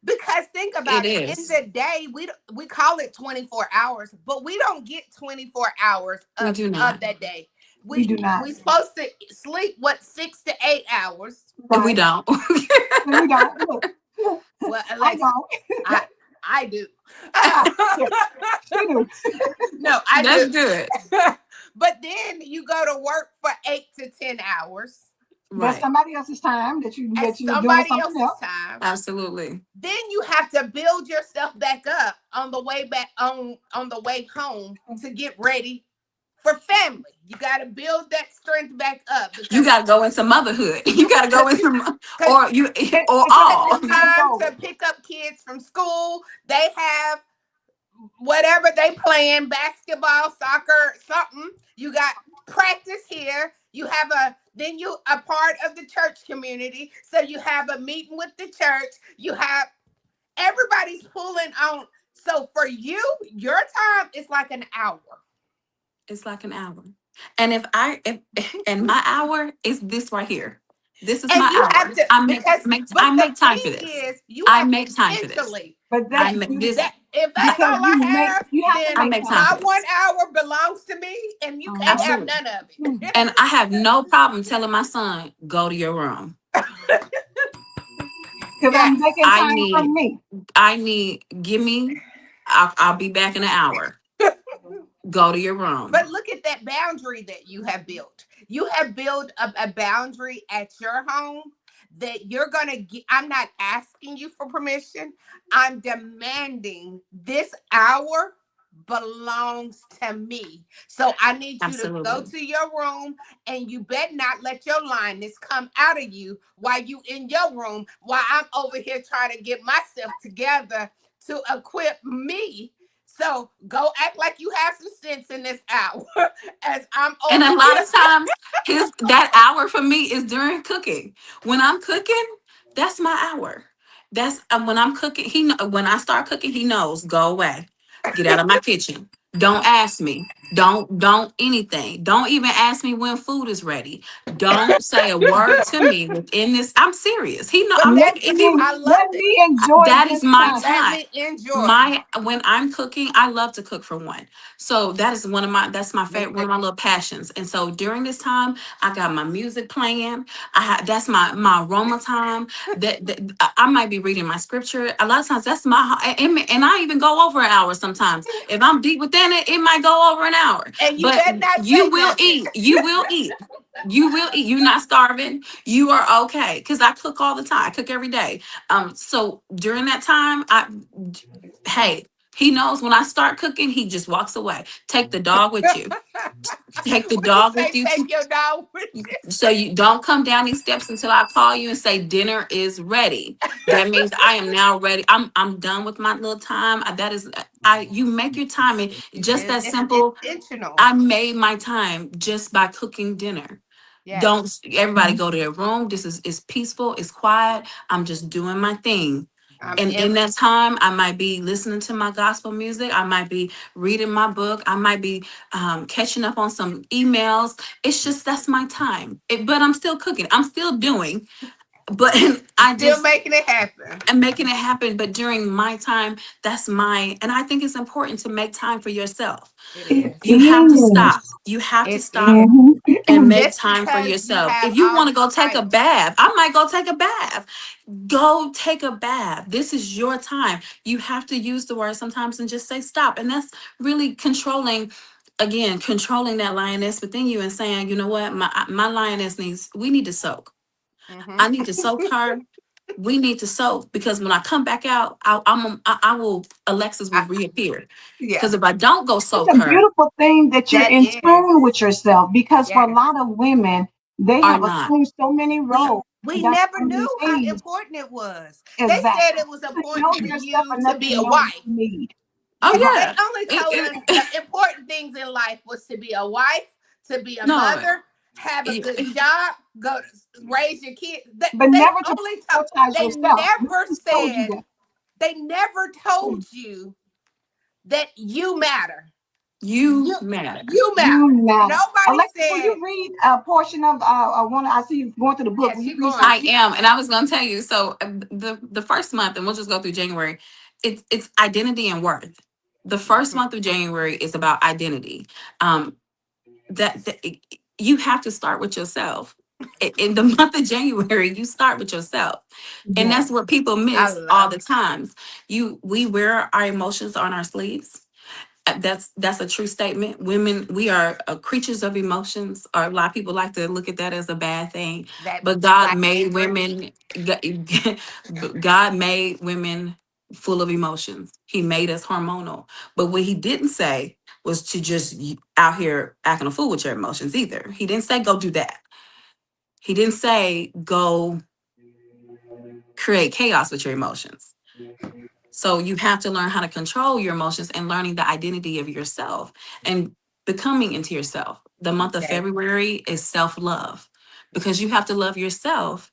Because think it about it, in is. the day we call it 24 hours, but we don't get 24 hours We of do not. that day. We do not. We supposed to sleep what 6 to 8 hours. And we Right. don't. And we don't. Look, Well, I Alexis, don't. I I do. She do. No, I That's do. good. But then you go to work for 8 to 10 hours That's Right. somebody else's time at that you're doing somebody something else's else. time. Absolutely. Then you have to build yourself back up on the way back on the way home to get ready for family. You got to build that strength back up You because got to go into motherhood. You got to go into, because or you, or because all. it's You gotta time go. to pick up kids from school. They have whatever they playing, basketball, soccer, something. You got practice here. You have a then you a part of the church community. So you have a meeting with the church. You have everybody's pulling on. So for you, your time is like an hour. It's like an hour. And if and my hour is this right here. This is And my you have hour. to because but I the make time for thing this. is you I have to make time for this. intentionally But I that make you this. that if that's That, because all I have, you have to then I make make time my for time. 1 hour this. belongs to me and you can't Uh-huh. have Absolutely. none of Mm. it. And I have no problem telling my son, go to your room. Because I'm Yes. making I time for need, me. give me, I'll be back in an hour. Go to your room. But look at that boundary that you have built. You have built a boundary at your home that you're going to get. I'm not asking you for permission. I'm demanding this hour belongs to me. So I need you to go Absolutely. to your room and you better not let your lioness come out of you while you in your room while I'm over here trying to get myself together to equip me. So go act like you have some sense in this hour as I'm And over a here. lot of times, his that hour for me is during cooking. When I'm cooking, that's my hour. That's when I'm cooking. When I start cooking, he knows. Go away. Get out of my kitchen. Don't ask me. Don't anything. Don't even ask me when food is ready. Don't say a word to me within this. I'm serious. He know. But I'm. Let that's If he me I love let it. me enjoy that this is my time. Let time. me enjoy. My when I'm cooking, I love to cook for one. So that is that's my Me favorite, one too. of my little passions. And so during this time, I got my music playing. That's my aroma time. I might be reading my scripture. A lot of times that's and I even go over an hour sometimes. If I'm deep within it, it might go over an hour. And you But better not you say will nothing. eat. You will eat. You will eat. You're not starving. You are okay. Because I cook all the time. I cook every day. So during that time, hey, he knows when I start cooking, he just walks away. Take the dog with you. Take the What you dog with say? you Take your dog with you. so you don't come down these steps until I call you and say dinner is ready. That means I am now ready. I'm done with my little time. That is I you make your time and just that It's simple. intentional. I made my time just by cooking dinner. Don't Yes. everybody go to their room. This is peaceful, it's quiet. I'm just doing my thing. I'm And in in. that time, I might be listening to my gospel music. I might be reading my book. I might be catching up on some emails. It's just that's my time. But I'm still cooking. I'm still doing. But I Still just making it happen. am making it happen. But during my time, and I think it's important to make time for yourself. It It is. You have to stop. is. You have to It stop is. Mhm. and make Just time for because you yourself. have If you all want to these go take a titles. bath, I might go take a bath. Go take a bath. This is your time. You have to use the word sometimes and just say stop. And that's really controlling, again, controlling that lioness within you and saying, you know what, my lioness we need to soak. Hmm. I need to soak her. We need to soak because when I come back out, I will, Alexis will I, reappear. yeah, Because if I don't go It's soak a her, beautiful thing that you're that in is. tune with yourself because for a Yes. lot of women, they are have not. assumed so many We roles we and got never so many knew how things. important it was. They said Exactly. it was To know important for yourself you enough to be to a know what wife. you need. Oh They yeah. only told us the important things in life was to be a wife, to be a No. mother, have a You- good job, go raise your kids. But They never to only told. prioritize They yourself. never Nobody's told you said. that. They never told you that you matter. You You matter. you matter. You matter. Nobody Alexis, will said. you read a portion of one? I see you going to the book. Yes, Will you you're read going. some? I am, and I was going to tell you. So the first month, and we'll just go through January. It's identity and worth. The first Mhm. month of January is about identity. Um, that you have to start with yourself. In the month of January, you start with yourself. And Yes. that's what people I miss all love the times. We wear our emotions on our sleeves. That's a true statement. Women, we are creatures of emotions, or a lot of people like to look at that as a bad thing. that But God black made paper. women. God made women full of emotions. He made us hormonal. But what He didn't say was to just out here acting a fool with your emotions either. He didn't say go do that. He didn't say go create chaos with your emotions. So you have to learn how to control your emotions and learning the identity of yourself and becoming into yourself. The month of Yes, February is self-love, because you have to love yourself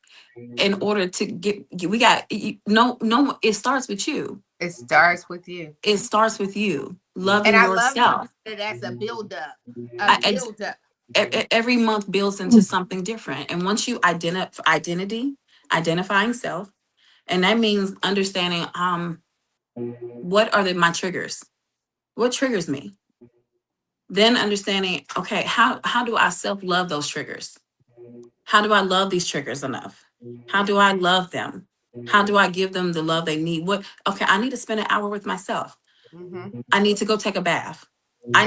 in order to we got no, it starts with you. it starts with you. It starts with you And loving I love you yourself. did it as a build up. A I, it's, build up. every month builds into something different. And once you identifying self, and that means understanding what are my triggers? What triggers me? Then understanding, okay, how do I self-love those triggers? How do I love these triggers enough? How do I love them? How do I give them the love they need? What okay, I need to spend an hour with myself. Mm-hmm. I need to go take a bath. Yeah. I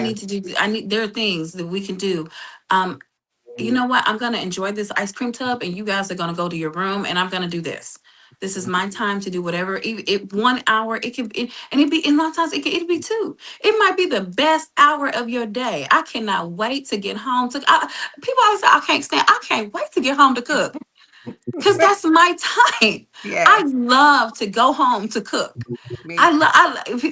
need there are things that we can do. Um, you know what? I'm going to enjoy this ice cream tub, and you guys are going to go to your room, and I'm going to do this. This is my time to do whatever. It 1 hour, and it be, and a lot of times it'd be two. It might be the best hour of your day. I cannot wait to get home. People always say, I can't wait to get home to cook, because that's my time. I Yes. love to go home to cook. Me.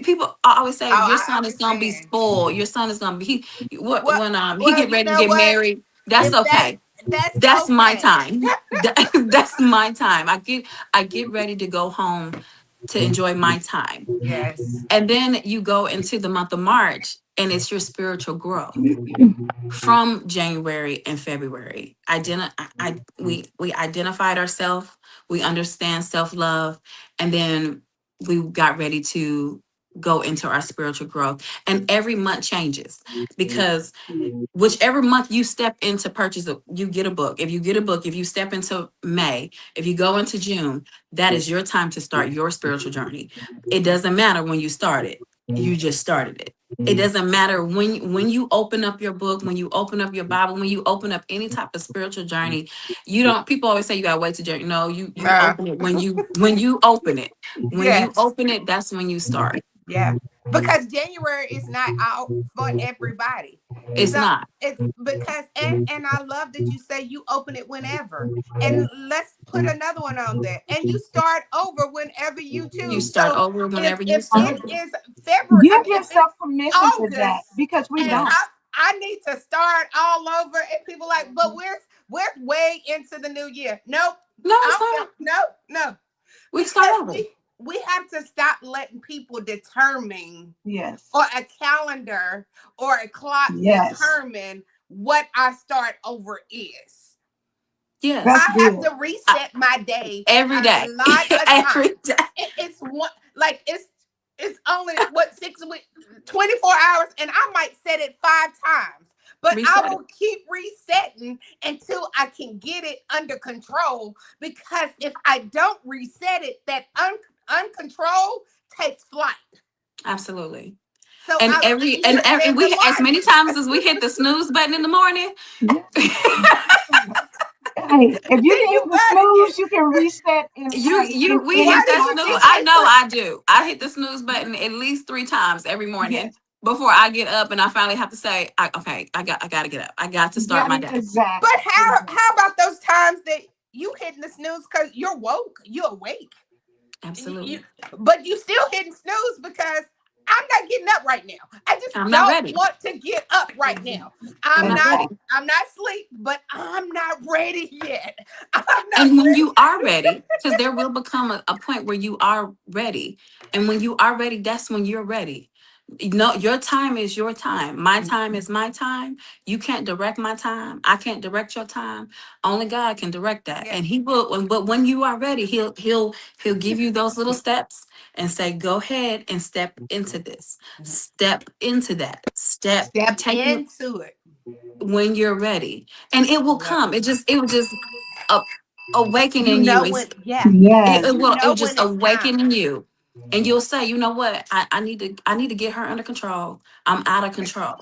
People always say Oh, your I son is gonna be understand. spoiled. Your son is gonna be Well, when he well, get you ready to know get what? married. That's If okay. that's That's my okay. time. That's my time. I get ready to go home to enjoy my time. Yes. And then you go into the month of March, and it's your spiritual growth from January and February. We identified ourselves, we understand self-love, and then we got ready to go into our spiritual growth. And every month changes, because whichever month you step into purchase you get a book. If you get a book, if you step into May, if you go into June, that is your time to start your spiritual journey. It doesn't matter when you started. You just started it. It doesn't matter when you open up your book, when you open up your Bible, when you open up any type of spiritual journey. You don't People always say you gotta wait to journey. No, you Uh, open it when you open it. When you yes. open it, that's when you start. Yeah. Because January is not out for everybody. It's So not. it's because and I love that you say you open it whenever. And let's put another one on there. And you start over whenever you You choose. start So over whenever you if start. it is February, I Give mean if yourself it's permission for that August because we and don't. Yes. I need to start all over and people like, but we're way into the new year. Nope. No, it's I'm not. no. We start Because over. we have to stop letting people determine Yes. or a calendar or a clock Yes. determine what our start over is. Yes. That's I have good. to reset my day Every a day. lot of Every times. day. It's one like it's only what 6 weeks, 24 hours, and I might set it 5 times. But I Reset it. will keep resetting until I can get it under control. Because if I don't reset it, that uncontrol takes flight. Absolutely. So And I every you said and the we as many March. times as we hit the snooze button in the morning. Hey, if you Then can you hit the gotta get snooze, you can reset We in why the hit do that you clock snooze. think time. I it's know a I do. I hit the snooze button at least 3 times every morning Yes. before I get up, and I finally have to say, okay, I gotta get up. I got to You start got my it. day. but Exactly. how about those times that you hitting the snooze because you're woke, you're awake. You, Absolutely. but you still hitting snooze because I'm not getting up right now. I just I'm not don't ready. want to get up right now. I'm not ready. I'm not asleep, but I'm not ready yet. I'm not And when ready. you are ready, because there will become a point where you are ready. And when you are ready, that's when you're ready. No, your time is your time. My time is my time. You can't direct my time. I can't direct your time. Only God can direct that. Yeah. And he will, but when you are ready, he'll give you those little steps and say, go ahead and step into this. Step into that. Step Take into it. when you're ready, and it will Yep. come. It will just uh, awaken You in you. know when, yeah, Yes. It you will know when just it's awaken time. in you, and you'll say, you know what, I need to get her under control. I'm out of control.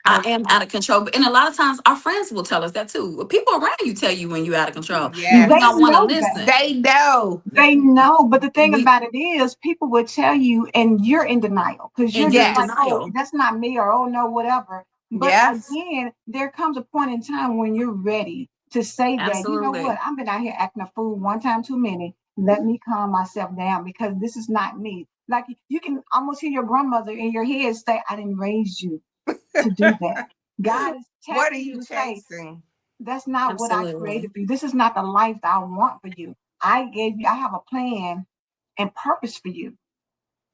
I I'm, am out of control. And a lot of times our friends will tell us that too. People around you tell you when you're out of control, and we They don't yes, want to know that. listen. they know. They know, but the thing We about it is, people will tell you, and you're in denial because you're and you're just in like, Yes, oh, denial. that's not me, or oh, no, whatever. But yes. again, there comes a point in time when you're ready to say that, you know what, Absolutely. I've been out here acting a fool one time too many. Let me calm myself down because this is not me. Like you can almost hear your grandmother in your head say, I didn't raise you to do that. God is What are tapping you you to say, chasing? that's not what I Absolutely. created for you. This is not the life that I want for you. I have a plan and purpose for you.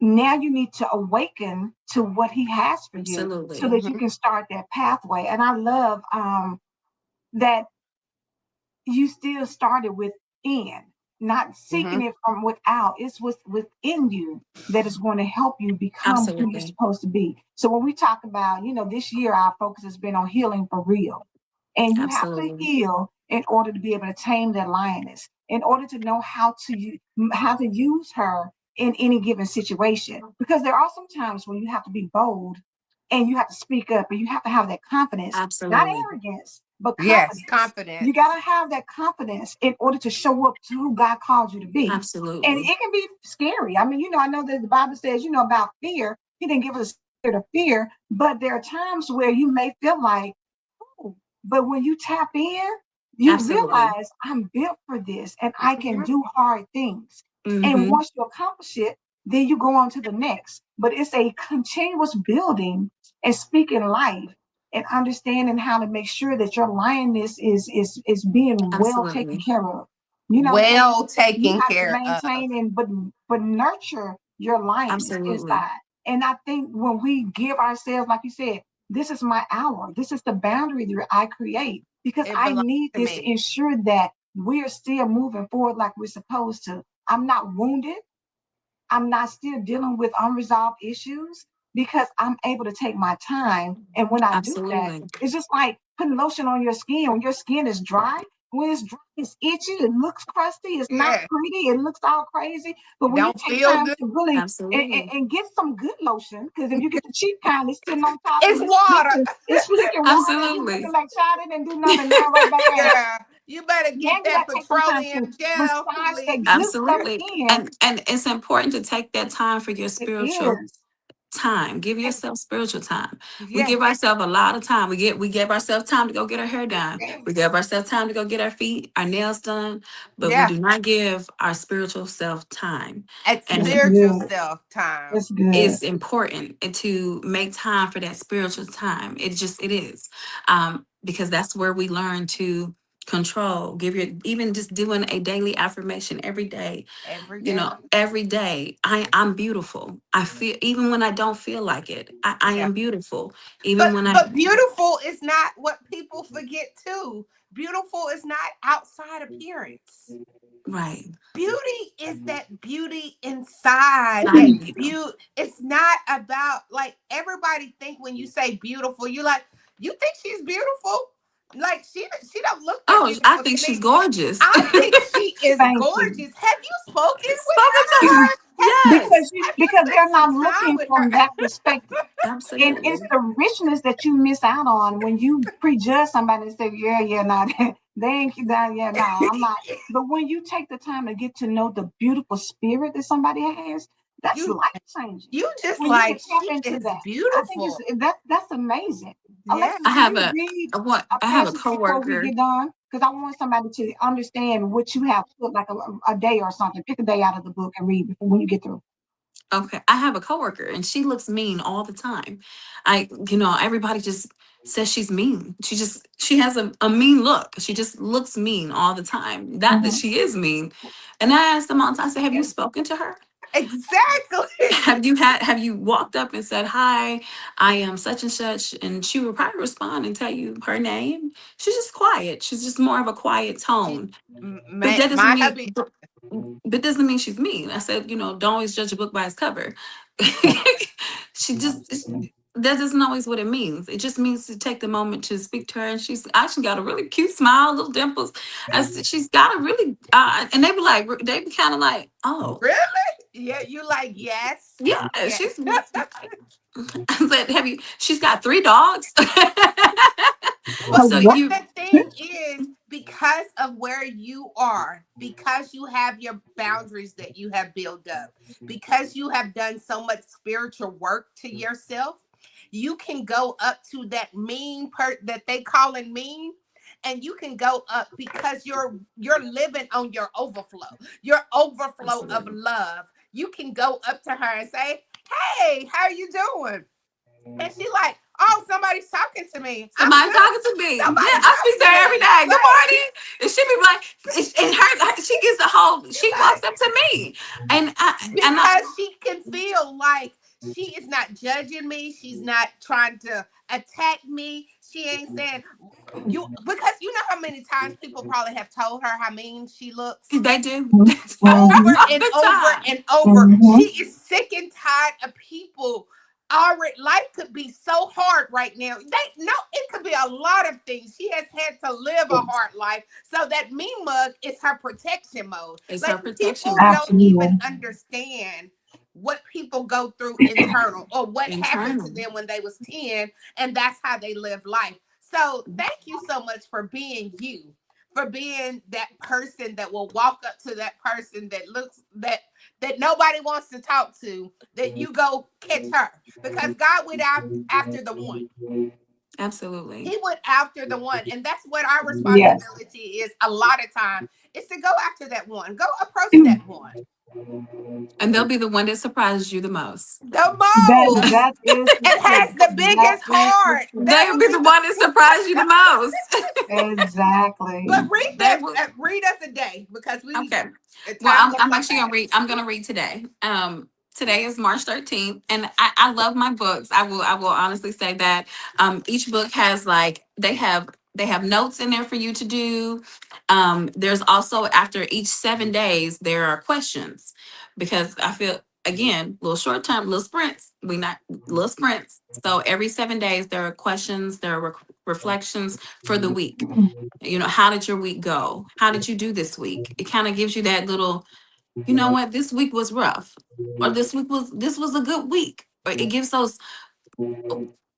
Now you need to awaken to what he has for you so Absolutely. that you Hmm. can start that pathway. And I love that you still started within, not seeking Hmm. it from without. It's what's within you that is going to help you become who you're Absolutely. supposed to be. So when we talk about, this year our focus has been on healing for real. And you have to Absolutely. heal in order to be able to tame that lioness, in order to know how to use her in any given situation. Because there are some times when you have to be bold and you have to speak up and you have to have that confidence, not Absolutely. arrogance, but Yes, confidence. You got confidence. to have that confidence in order to show up to who God called you to be. And Absolutely. it can be scary. I mean, I know that the Bible says, about fear. He didn't give us a spirit of fear, but there are times where you may feel like, oh, but when you tap in, you Absolutely. realize I'm built for this and I can Hmm. do hard things. And Mm-hmm. once you accomplish it, then you go on to the next. But it's a continuous building and speaking life and understanding how to make sure that your lioness is being well taken Absolutely. care of. You know what I'm Well saying? You taken have to care of. maintain and but nurture your lioness Absolutely. inside. And I think when we give ourselves, like you said, this is my hour. This is the boundary that I create because It I belongs need to this to me. ensure that we're still moving forward like we're supposed to. I'm not wounded. I'm not still dealing with unresolved issues because I'm able to take my time. And when I do that, Absolutely. it's just like putting lotion on your skin. When your skin is dry, when it's dry, it's itchy, it looks crusty, it's not Yeah. pretty, it looks all crazy. But when you Don't take feel time good. to really Absolutely. and get some good lotion, because if you get the cheap kind, it's sitting on top and It's water. it's flicking water, and you looking Absolutely. like child didn't do nothing now right back at it. Yeah. You better Now get you that gotta take some time petroleum to gel, massage that please. good stuff Absolutely. in. And it's important to take that time for your It spiritual is. time. Give And yourself spiritual time. We Yes. give ourselves a lot of time. We give ourselves time to go get our hair done. We give ourselves time to go get our feet, our nails done, but we Yeah. do not give our spiritual self time. At that's And spiritual good. self time. That's good. it's important to make time for that spiritual time. It is. Because that's where we learn to control. Give your even just doing a daily affirmation every day, Every day. every day. I'm beautiful. I feel even when I don't feel like it. I Yeah. am beautiful. But Even when I but beautiful is not what people forget too. Beautiful is not outside appearance. right. Beauty is that beauty inside. Side That of you. beauty. It's not about, like, everybody think when you say beautiful, you like, you think she's beautiful? Like, she don't look that Oh, I beautiful think to she's me. gorgeous. I think she is Thank you. gorgeous. Have you spoken with Spoken to her. her? Yes. Have you Because spent they're not some time looking with from her? that perspective. And it's Absolutely. the richness that you miss out on when you prejudge somebody and say, yeah, yeah, no, they ain't that, yeah, no, I'm not. But when you take the time to get to know the beautiful spirit that somebody has, that's you life changing. you just When you can like, tap she into is that, I think beautiful. that's amazing. Yeah. Alexis, I can have you read a I have a passage before we coworker. get done? Because I want somebody to understand what you have put, like a day or something. Pick a day out of the book and read before when you get through. Okay, I have a coworker and she looks mean all the time. Everybody just says she's mean. She has a mean look. She just looks mean all the time. Not that Mhm. she is mean. And I asked them all the time, I said, have you spoken to her? Exactly. Have you walked up and said, hi, I am such and such? And she would probably respond and tell you her name. She's just quiet. She's just more of a quiet She, tone. But my, that doesn't my mean hubby. but doesn't mean she's mean. I said, don't always judge a book by its cover. Yeah. She just that isn't always what it means. It just means to take the moment to speak to her, and she's actually got a really cute smile, little dimples. As she's got a really, and they be like, they be kind of like, oh, Really? Yeah, you like yes. yeah, Yeah. she's. I said, have you? She's got 3 dogs. But So What? and you, the thing is, because of where you are, because you have your boundaries that you have built up, because you have done so much spiritual work to yourself, you can go up to that mean part that they calling mean, and you can go up because you're living on your overflow of absolutely. love. You can go up to her and say, "Hey, how you doing?" And she like, "Oh, somebody's talking to me. I'm Somebody good. talking to me. Yeah, Somebody I speak talking to to her every me." day. Good Like, morning. And she be like, and she gets the whole, you're she walks like, up to me. And I, because she can feel like she is not judging me. She's not trying to attack me. She ain't saying you, because you know how many times people probably have told her how mean she looks they do. over Mhm. All and the over time. and over. She Mhm. is sick and tired of people. Already, life could be so hard right now. They no, it could be a lot of things. She has had to live a hard life, so that mean mug is her protection mode. It's her Like protection people mode. don't even Absolutely. understand what people go through internal or what happened to Internal. them when they was 10, and that's how they live life. So thank you so much for being you, for being that person that will walk up to that person that looks that nobody wants to talk to, that you go catch her, because God went out after the one. Absolutely. He went after the one, and that's what our Yes. responsibility is. A lot of time is to go after that one, go approach that one And they'll be the one that surprises you the most. the That most, that is the and truth. has the That biggest is the heart. truth. That They'll will be be the one that surprises you the most. but Exactly. read They that, will. read us a day, because we Okay. Well, time goes I'm so actually gonna read. fast. I'm gonna read today. Today is March 13th, and I love my books. I will honestly say that. Each book has like they have notes in there for you to do. There's also after each 7 days there are questions, because I feel again little short term, little sprints. We not little sprints. So every 7 days there are questions. There are reflections for the week. How did your week go? How did you do this week? It kind of gives you that little, what, this week was rough, or this was a good week, or it gives those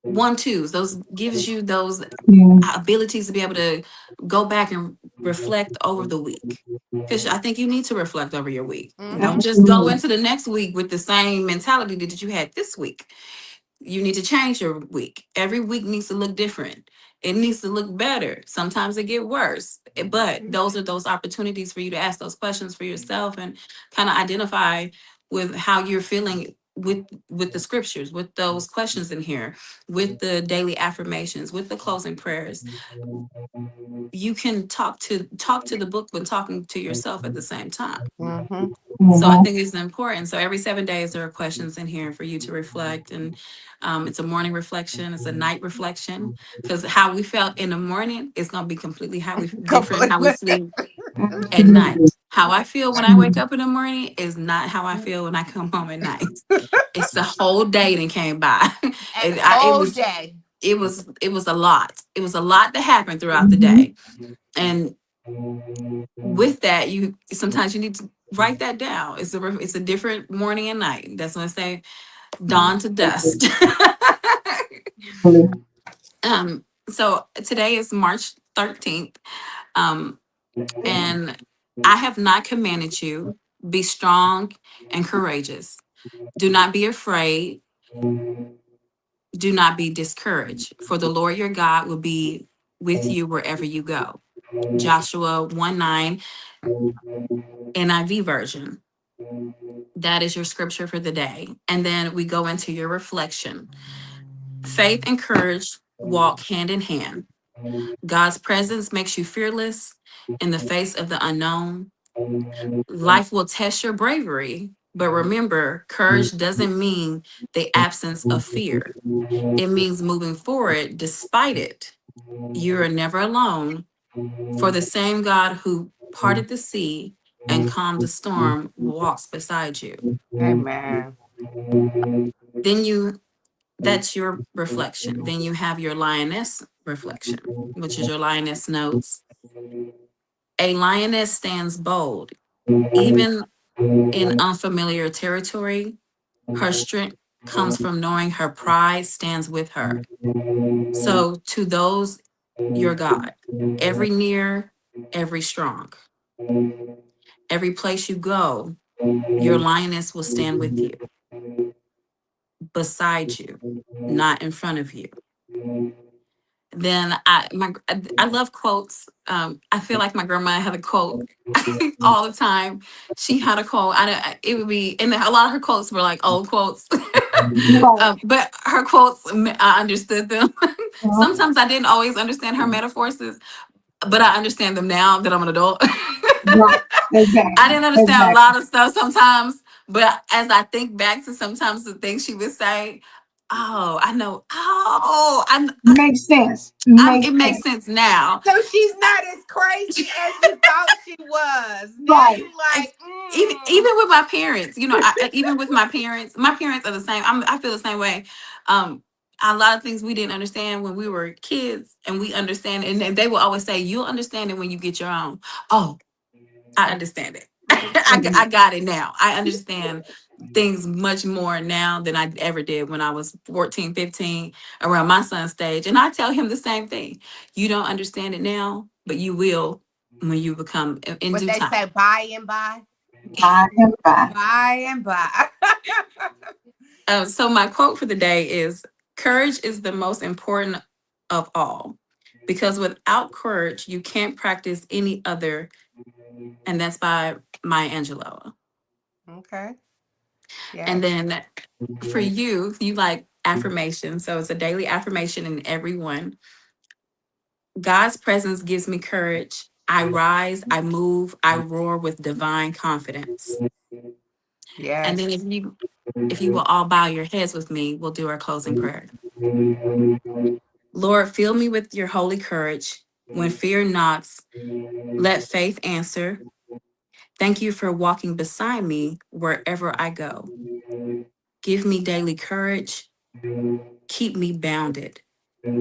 one twos, those gives you those abilities to be able to go back and reflect over the week, because I think you need to reflect over your week. Mm-hmm. Don't just go Absolutely. into the next week with the same mentality that you had this week. You need to change your week. Every week needs to look different. It needs to look better. Sometimes it get worse. But those are those opportunities for you to ask those questions for yourself and kind of identify with how you're feeling with the scriptures, with those questions in here, with the daily affirmations, with the closing prayers. You can talk to the book when talking to yourself at the same time. Mm-hmm. So I Mhm. think it's important. So every 7 days there are questions in here for you to reflect, and it's a morning reflection, it's a night reflection, because how we felt in the morning is going to be completely how we different how we Completely. sleep at Absolutely. night. How I feel when I wake up in the morning is not how I feel when I come home at night. It's the whole day that came by. A It whole was day. it was a lot. It was a lot that happened throughout the Mhm. day, and with that, you sometimes you need to write that down. It's a different morning and night. That's when I say dawn to dusk. So today is March 13th. Um, and I have not commanded you, be strong and courageous. Do not be afraid. Do not be discouraged, for the Lord your God will be with you wherever you go. Joshua 1:9 NIV version. That is your scripture for the day. And then we go into your reflection. Faith and courage walk hand in hand. God's presence makes you fearless in the face of the unknown. Life will test your bravery, but remember, courage doesn't mean the absence of fear. It means moving forward despite it. You are never alone, for the same God who parted the sea and calmed the storm walks beside you. Amen. Then you That's your reflection. Then you have your lioness reflection, which is your lioness notes. A lioness stands bold, even in unfamiliar territory. Her strength comes from knowing her pride stands with her. So, to those, your God, every near, every strong, every place you go, your lioness will stand with you, beside you, not in front of you. Then I love quotes. I feel like my grandma had a quote all the time. She had a quote. It would be, and a lot of her quotes were like old quotes, Right. but her quotes, I understood them. Uh-huh. Sometimes I didn't always understand her metaphors, but I understand them now that I'm an adult. Right. I Exactly. didn't understand a Exactly. lot of stuff sometimes, but as I think back to sometimes the things she would say, oh, I know. Oh, Makes sense. it Makes makes sense. sense now. So she's not as crazy as you thought she was. Now Right. you It's- like, even with my parents, even with my parents are the same. I feel the same way. Um, a lot of things we didn't understand when we were kids, and we understand, and they will always say, "You'll understand it when you get your own." Oh, I understand it. I got it now. I understand things much more now than I ever did when I was 14, 15, around my son's stage. And I tell him the same thing. You don't understand it now, but you will when you become in what due they time. say, by and by, By and by. by and by. So my quote for the day is, courage is the most important of all, because without courage, you can't practice any other. And that's by Maya Angelou. Okay. And Yes. then for you like affirmation. So it's a daily affirmation in everyone. God's presence gives me courage. I rise, I move, I roar with divine confidence. And then Yes. if you will all bow your heads with me, we'll do our closing prayer. Lord, fill me with your holy courage. When fear knocks, let faith answer. Thank you for walking beside me wherever I go. Give me daily courage. Keep me bounded.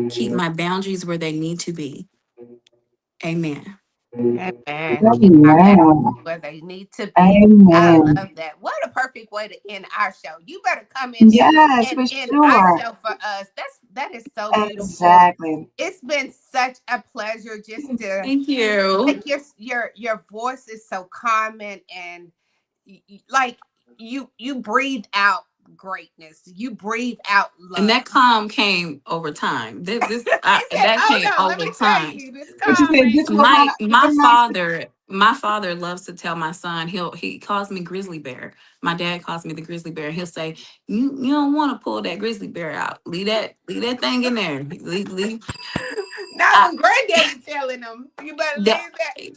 Keep my boundaries where they need to be. Amen. Amen. Keep our back Amen. where they need to be. I Amen. love that. What a perfect way to end our show. You better come in here Yes, and for end our sure. show for us. That is so beautiful. Exactly. It's been such a pleasure just to Thank you. like your voice is so calming and like you breathe out greatness. You breathe out And love. that calm came over time. He said, That "Oh came no, let over me tell time. you, this But you calm said ain't this for was not My me." an my overnight. father loves to tell my son, he calls me grizzly bear. My dad calls me the grizzly bear. He'll say, you don't want to pull that grizzly bear out. Leave that thing in there. Not I, when granddaddy telling them, you better that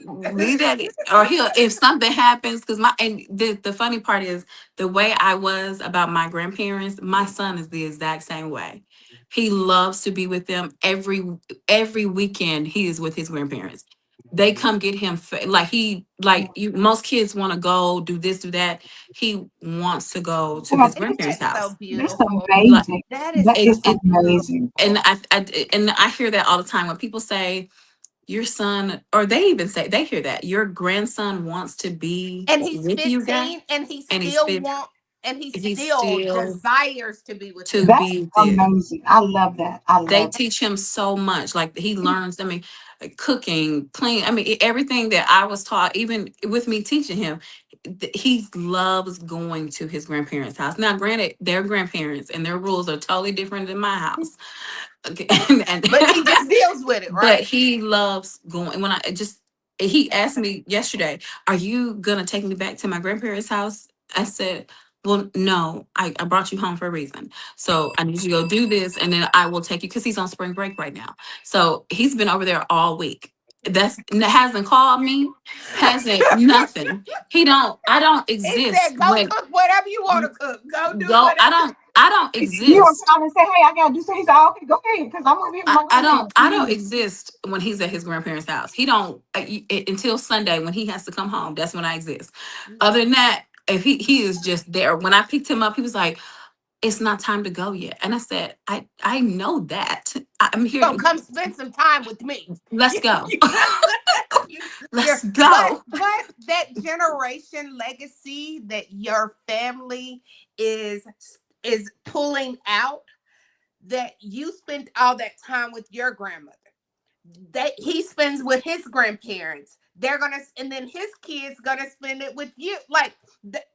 leave leave that. that, or he'll, if something happens, because the funny part is, the way I was about my grandparents, my son is the exact same way. He loves to be with them every weekend. He is with his grandparents. They come get him, like you, most kids want to go do this, do that. He wants to go to Well, his Isn't grandparents' that so house. that's beautiful? Like amazing. That is That it, is so it amazing. and beautiful. I hear that all the time when people say your son, or they even say, they hear that your grandson wants to be And he's with you guys, 15 and and he's fit, he he's still still desires to be with to them. That's be there. amazing. I love that. I They love teach him so much. Like he learns, I mean, cooking, clean. I mean, everything that I was taught, even with me teaching him, he loves going to his grandparents' house. Now, granted, their grandparents and their rules are totally different than my house. Okay. and But he just deals with it, but right? he loves going. He asked me yesterday, are you gonna take me back to my grandparents' house? I said, well, no, I brought you home for a reason. So I need you to go do this, and then I will take you, because he's on spring break right now. So he's been over there all week. Hasn't called me, hasn't nothing. I don't He exist said, go when cook whatever you want to cook. Go do go whatever. I don't You don't exist. call and say, hey, I gotta do something. He said, okay, go ahead, because I'm over here with my grandmama. I don't exist when he's at his grandparents' house. He don't until Sunday when he has to come home. That's when I exist. Other than that, if he is just there. When I picked him up, he was like, it's not time to go yet. And I said, I know that. I'm here So to come spend some time with me. let's go. You're, Let's but go. that generation legacy that your family is is pulling out, that you spent all that time with your grandmother, that he spends with his grandparents, they're gonna, and then his kids gonna spend it with you. Like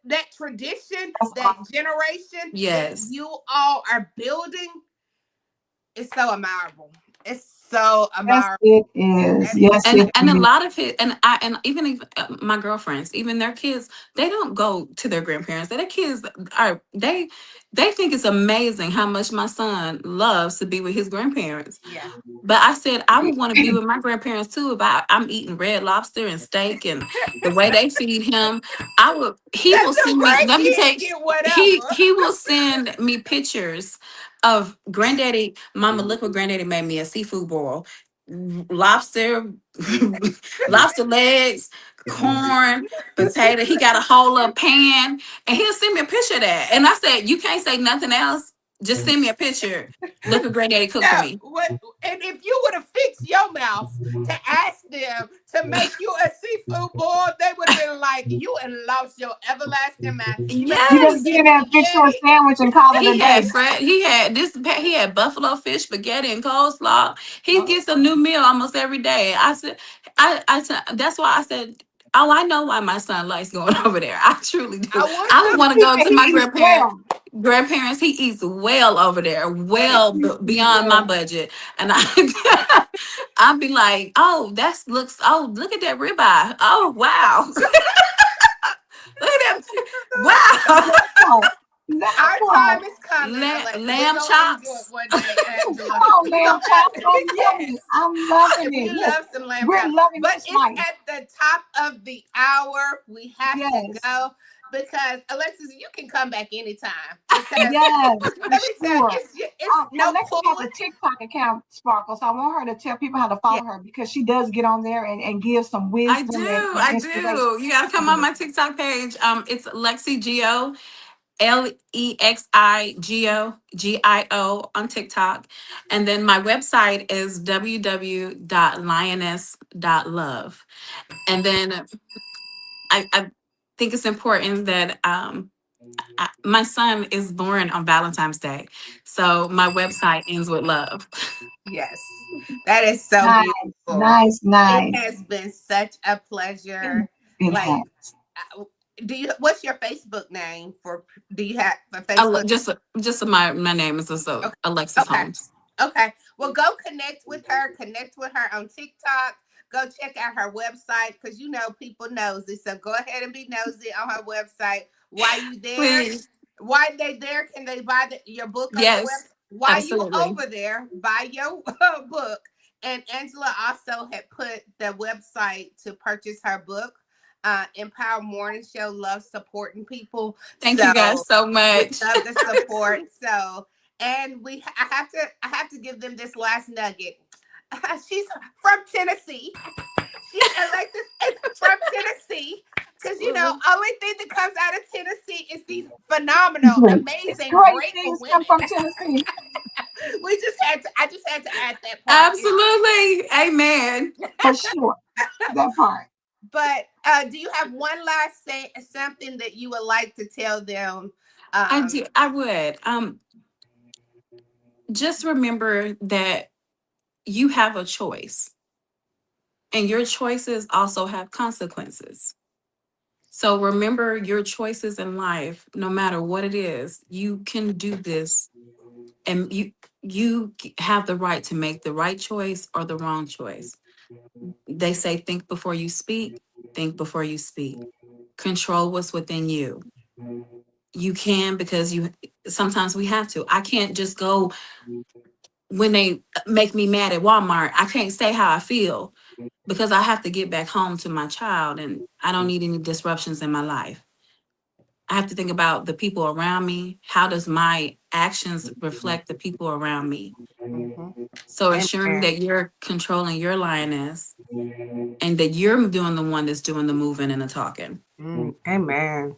that tradition, That's that awesome. generation that Yes. you all are building is so admirable. It's so Yes, admirable. it is. That is Yes, it And a is. lot of it, and even my girlfriends, even their kids, they don't go to their grandparents. Their kids are they think it's amazing how much my son loves to be with his grandparents. yeah. But I said I would want to be with my grandparents too if I'm eating red lobster and steak and the way they feed him. I would. He Cause will the send me. Let me grandkids take. get whatever. He will send me pictures of granddaddy. Mama, look what granddaddy made me, a seafood boil, lobster, lobster legs, corn, potato. He got a whole little pan, and he'll send me a picture of that. And I said, you can't say nothing else. Just send me a picture. Look what granddaddy cooked for No, me. what? And if you would have fixed your mouth to ask them to make you a seafood boil, they would have been like, "You and lost your everlasting mind. You better You go better and Yes. get in get there and fix you a spaghetti." sandwich and call it a He day. had Fred. He had this. He had buffalo fish, spaghetti, and coleslaw. He Oh, gets a new meal almost every day. I said, I said that's why I said, oh, I know why my son likes going over there. I truly do. I want I would to. want to He go said to he my eats well. grandparents. He eats well over there, Yes. well He eats beyond my well. budget, and I. I'd be like, oh, that's looks. Oh, look at that ribeye. Oh, wow. Look at that. Wow. That part. That Our part. time is coming, Alexa. We're Lamb gonna enjoy it chops. one day, Come Angela. on, We're lamb gonna have chops. I'm loving it. yes. I'm loving If it. you Look, love some lamb we're chops. loving But this it's life. at the top of the hour. We have to Yes. go because Alexis, you can come back anytime because Yes, for let me tell you, sure. it's no Alexis has pulling. a TikTok account, Sparkle, so I want her to tell people how to Yeah. follow her because she does get on there and give some I wisdom do. and I inspiration. do. You got to come on my TikTok page. It's Lexi Gio, LEXIGO on TikTok. And then my website is www.lioness.love. And then I think it's important that my son is born on Valentine's Day. So my website ends with love. Yes, that is so Nice, beautiful. nice, It nice. has been such a It, pleasure. it Like, has. do you? What's your Facebook name for? Do you have a Facebook? Just my name is also Okay. Alexis Okay. Holmes. Okay. Well, go connect with her. Connect with her on TikTok. Go check out her website because you know people nosy. So go ahead and be nosy on her website. While you there, Please. while they there, can they buy your book on your Yes, website? While you absolutely. over there, buy your book. And Angela also had put the website to purchase her book. Empower Morning Show loves supporting people. Thank you guys So so we much. love the support. So and I have to give them this last nugget. She's from Tennessee. Alexis is from Tennessee. Because only thing that comes out of Tennessee is these phenomenal, Great. amazing, Great grateful things come women. from Tennessee. I just had to add that part in. Absolutely. Amen. For sure. That part. But do you have one last something that you would like to tell them? I Um, do. I would. Just remember that you have a choice, and your choices also have consequences. So remember your choices in life, no matter what it is, you can do this, and you have the right to make the right choice or the wrong choice. They say think before you speak, think before you speak. Control what's within you. You can, because you sometimes we have to. I can't just go when they make me mad at Walmart. I can't say how I feel because I have to get back home to my child, and I don't need any disruptions in my life. I have to think about the people around me. How does my actions reflect the people around me? mhm. So assuring Amen. that you're controlling your lioness and that you're doing the one that's doing the moving and the talking. Amen.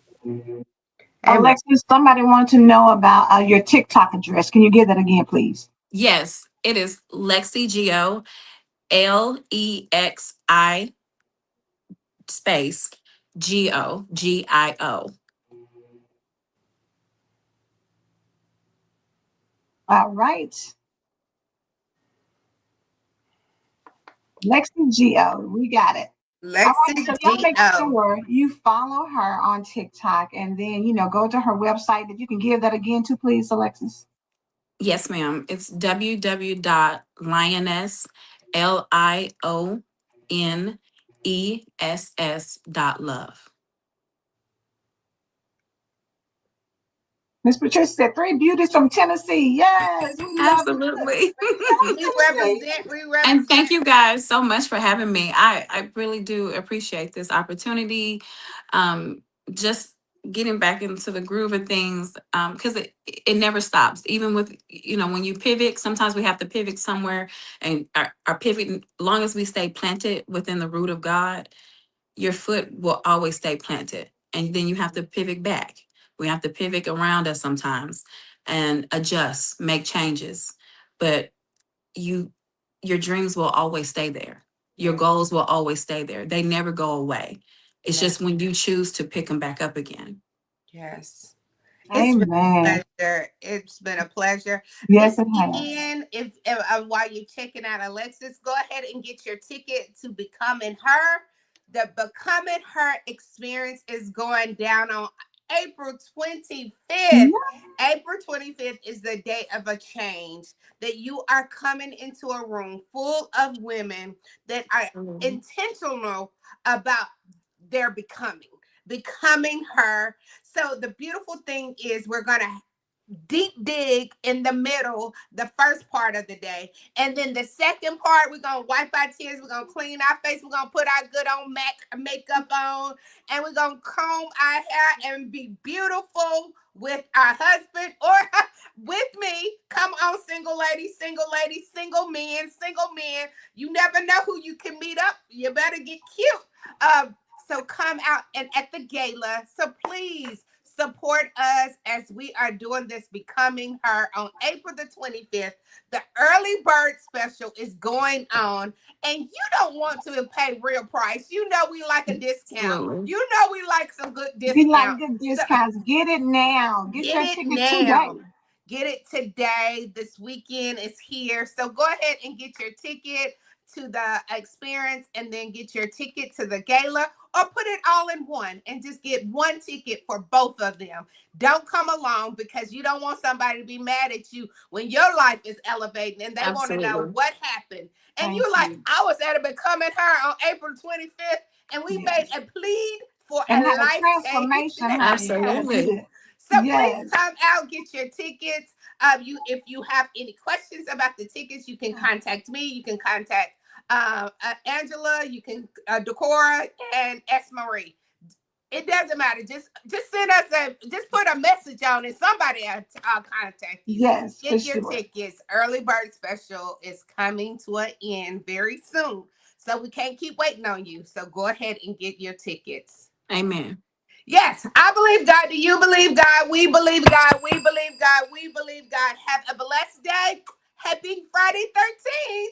Amen. Alexis, somebody wanted to know about your TikTok address. Can you give that again, please? Yes, it is Lexigio, Lexi space Gio. All right. Lexi Geo, we got it. All right, Lexi so y'all make G.O. sure you follow her on TikTok and then, go to her website. If you can give that again too, please, Alexis. Yes, ma'am. It's www.lioness, LIONESS.love. Miss Patricia said, three beauties from Tennessee. Yes, we love it. Absolutely. We Tennessee. represent. We And represent. thank you guys so much for having me. I really do appreciate this opportunity. Um, just getting back into the groove of things, because it never stops. Even with, when you pivot, sometimes we have to pivot somewhere, and our pivot, long as we stay planted within the root of God, your foot will always stay planted. And then you have to pivot back. We have to pivot around us sometimes and adjust, make changes. But you your dreams will always stay there. Your goals will always stay there. They never go away. It's Yes. just when you choose to pick them back up again. Yes. It's been Amen. a pleasure. It's been a pleasure. Yes, This it has. weekend, if while you're checking out Alexis, go ahead and get your ticket to Becoming Her. The Becoming Her experience is going down on April 25th. Yeah. April 25th is the day of a change, that you are coming into a room full of women that are Mhm. intentional about their becoming her. So the beautiful thing is we're going to deep dig in the middle, the first part of the day. And then the second part, we're going to wipe our tears. We're going to clean our face. We're going to put our good on makeup on. And we're going to comb our hair and be beautiful with our husband or with me. Come on, single ladies, single ladies, single men, single men. You never know who you can meet up. You better get cute. So come out and at the gala. So please support us as we are doing this Becoming Her on April the 25th. The early bird special is going on, and you don't want to pay real price. You know we like a discount. Absolutely. You know we like some good We like discount. good So discounts. Get it now. Get get your it ticket today. now. Get it today. This weekend is here. So go ahead and get your ticket to the experience and then get your ticket to the gala, or put it all in one and just get one ticket for both of them. Don't come along because you don't want somebody to be mad at you when your life is elevating and they want to know Absolutely. what happened. And Thank you're like, you. I was at a Becoming Her on April 25th and we made Yes. a plea for And a had a life change. transformation happen. Yeah, Absolutely. good. So please Yes. come out, get your tickets. If you have any questions about the tickets, you can contact me. You can contact Angela. You can Decora and S Marie. It doesn't matter. Just send us just put a message on it. Somebody will contact you. Yes, for Get your sure. tickets. Early bird special is coming to an end very soon, so we can't keep waiting on you. So go ahead and get your tickets. Amen. Yes, I believe God. Do you believe God? We believe God. We believe God. We believe God. Have a blessed day. Happy Friday 13th.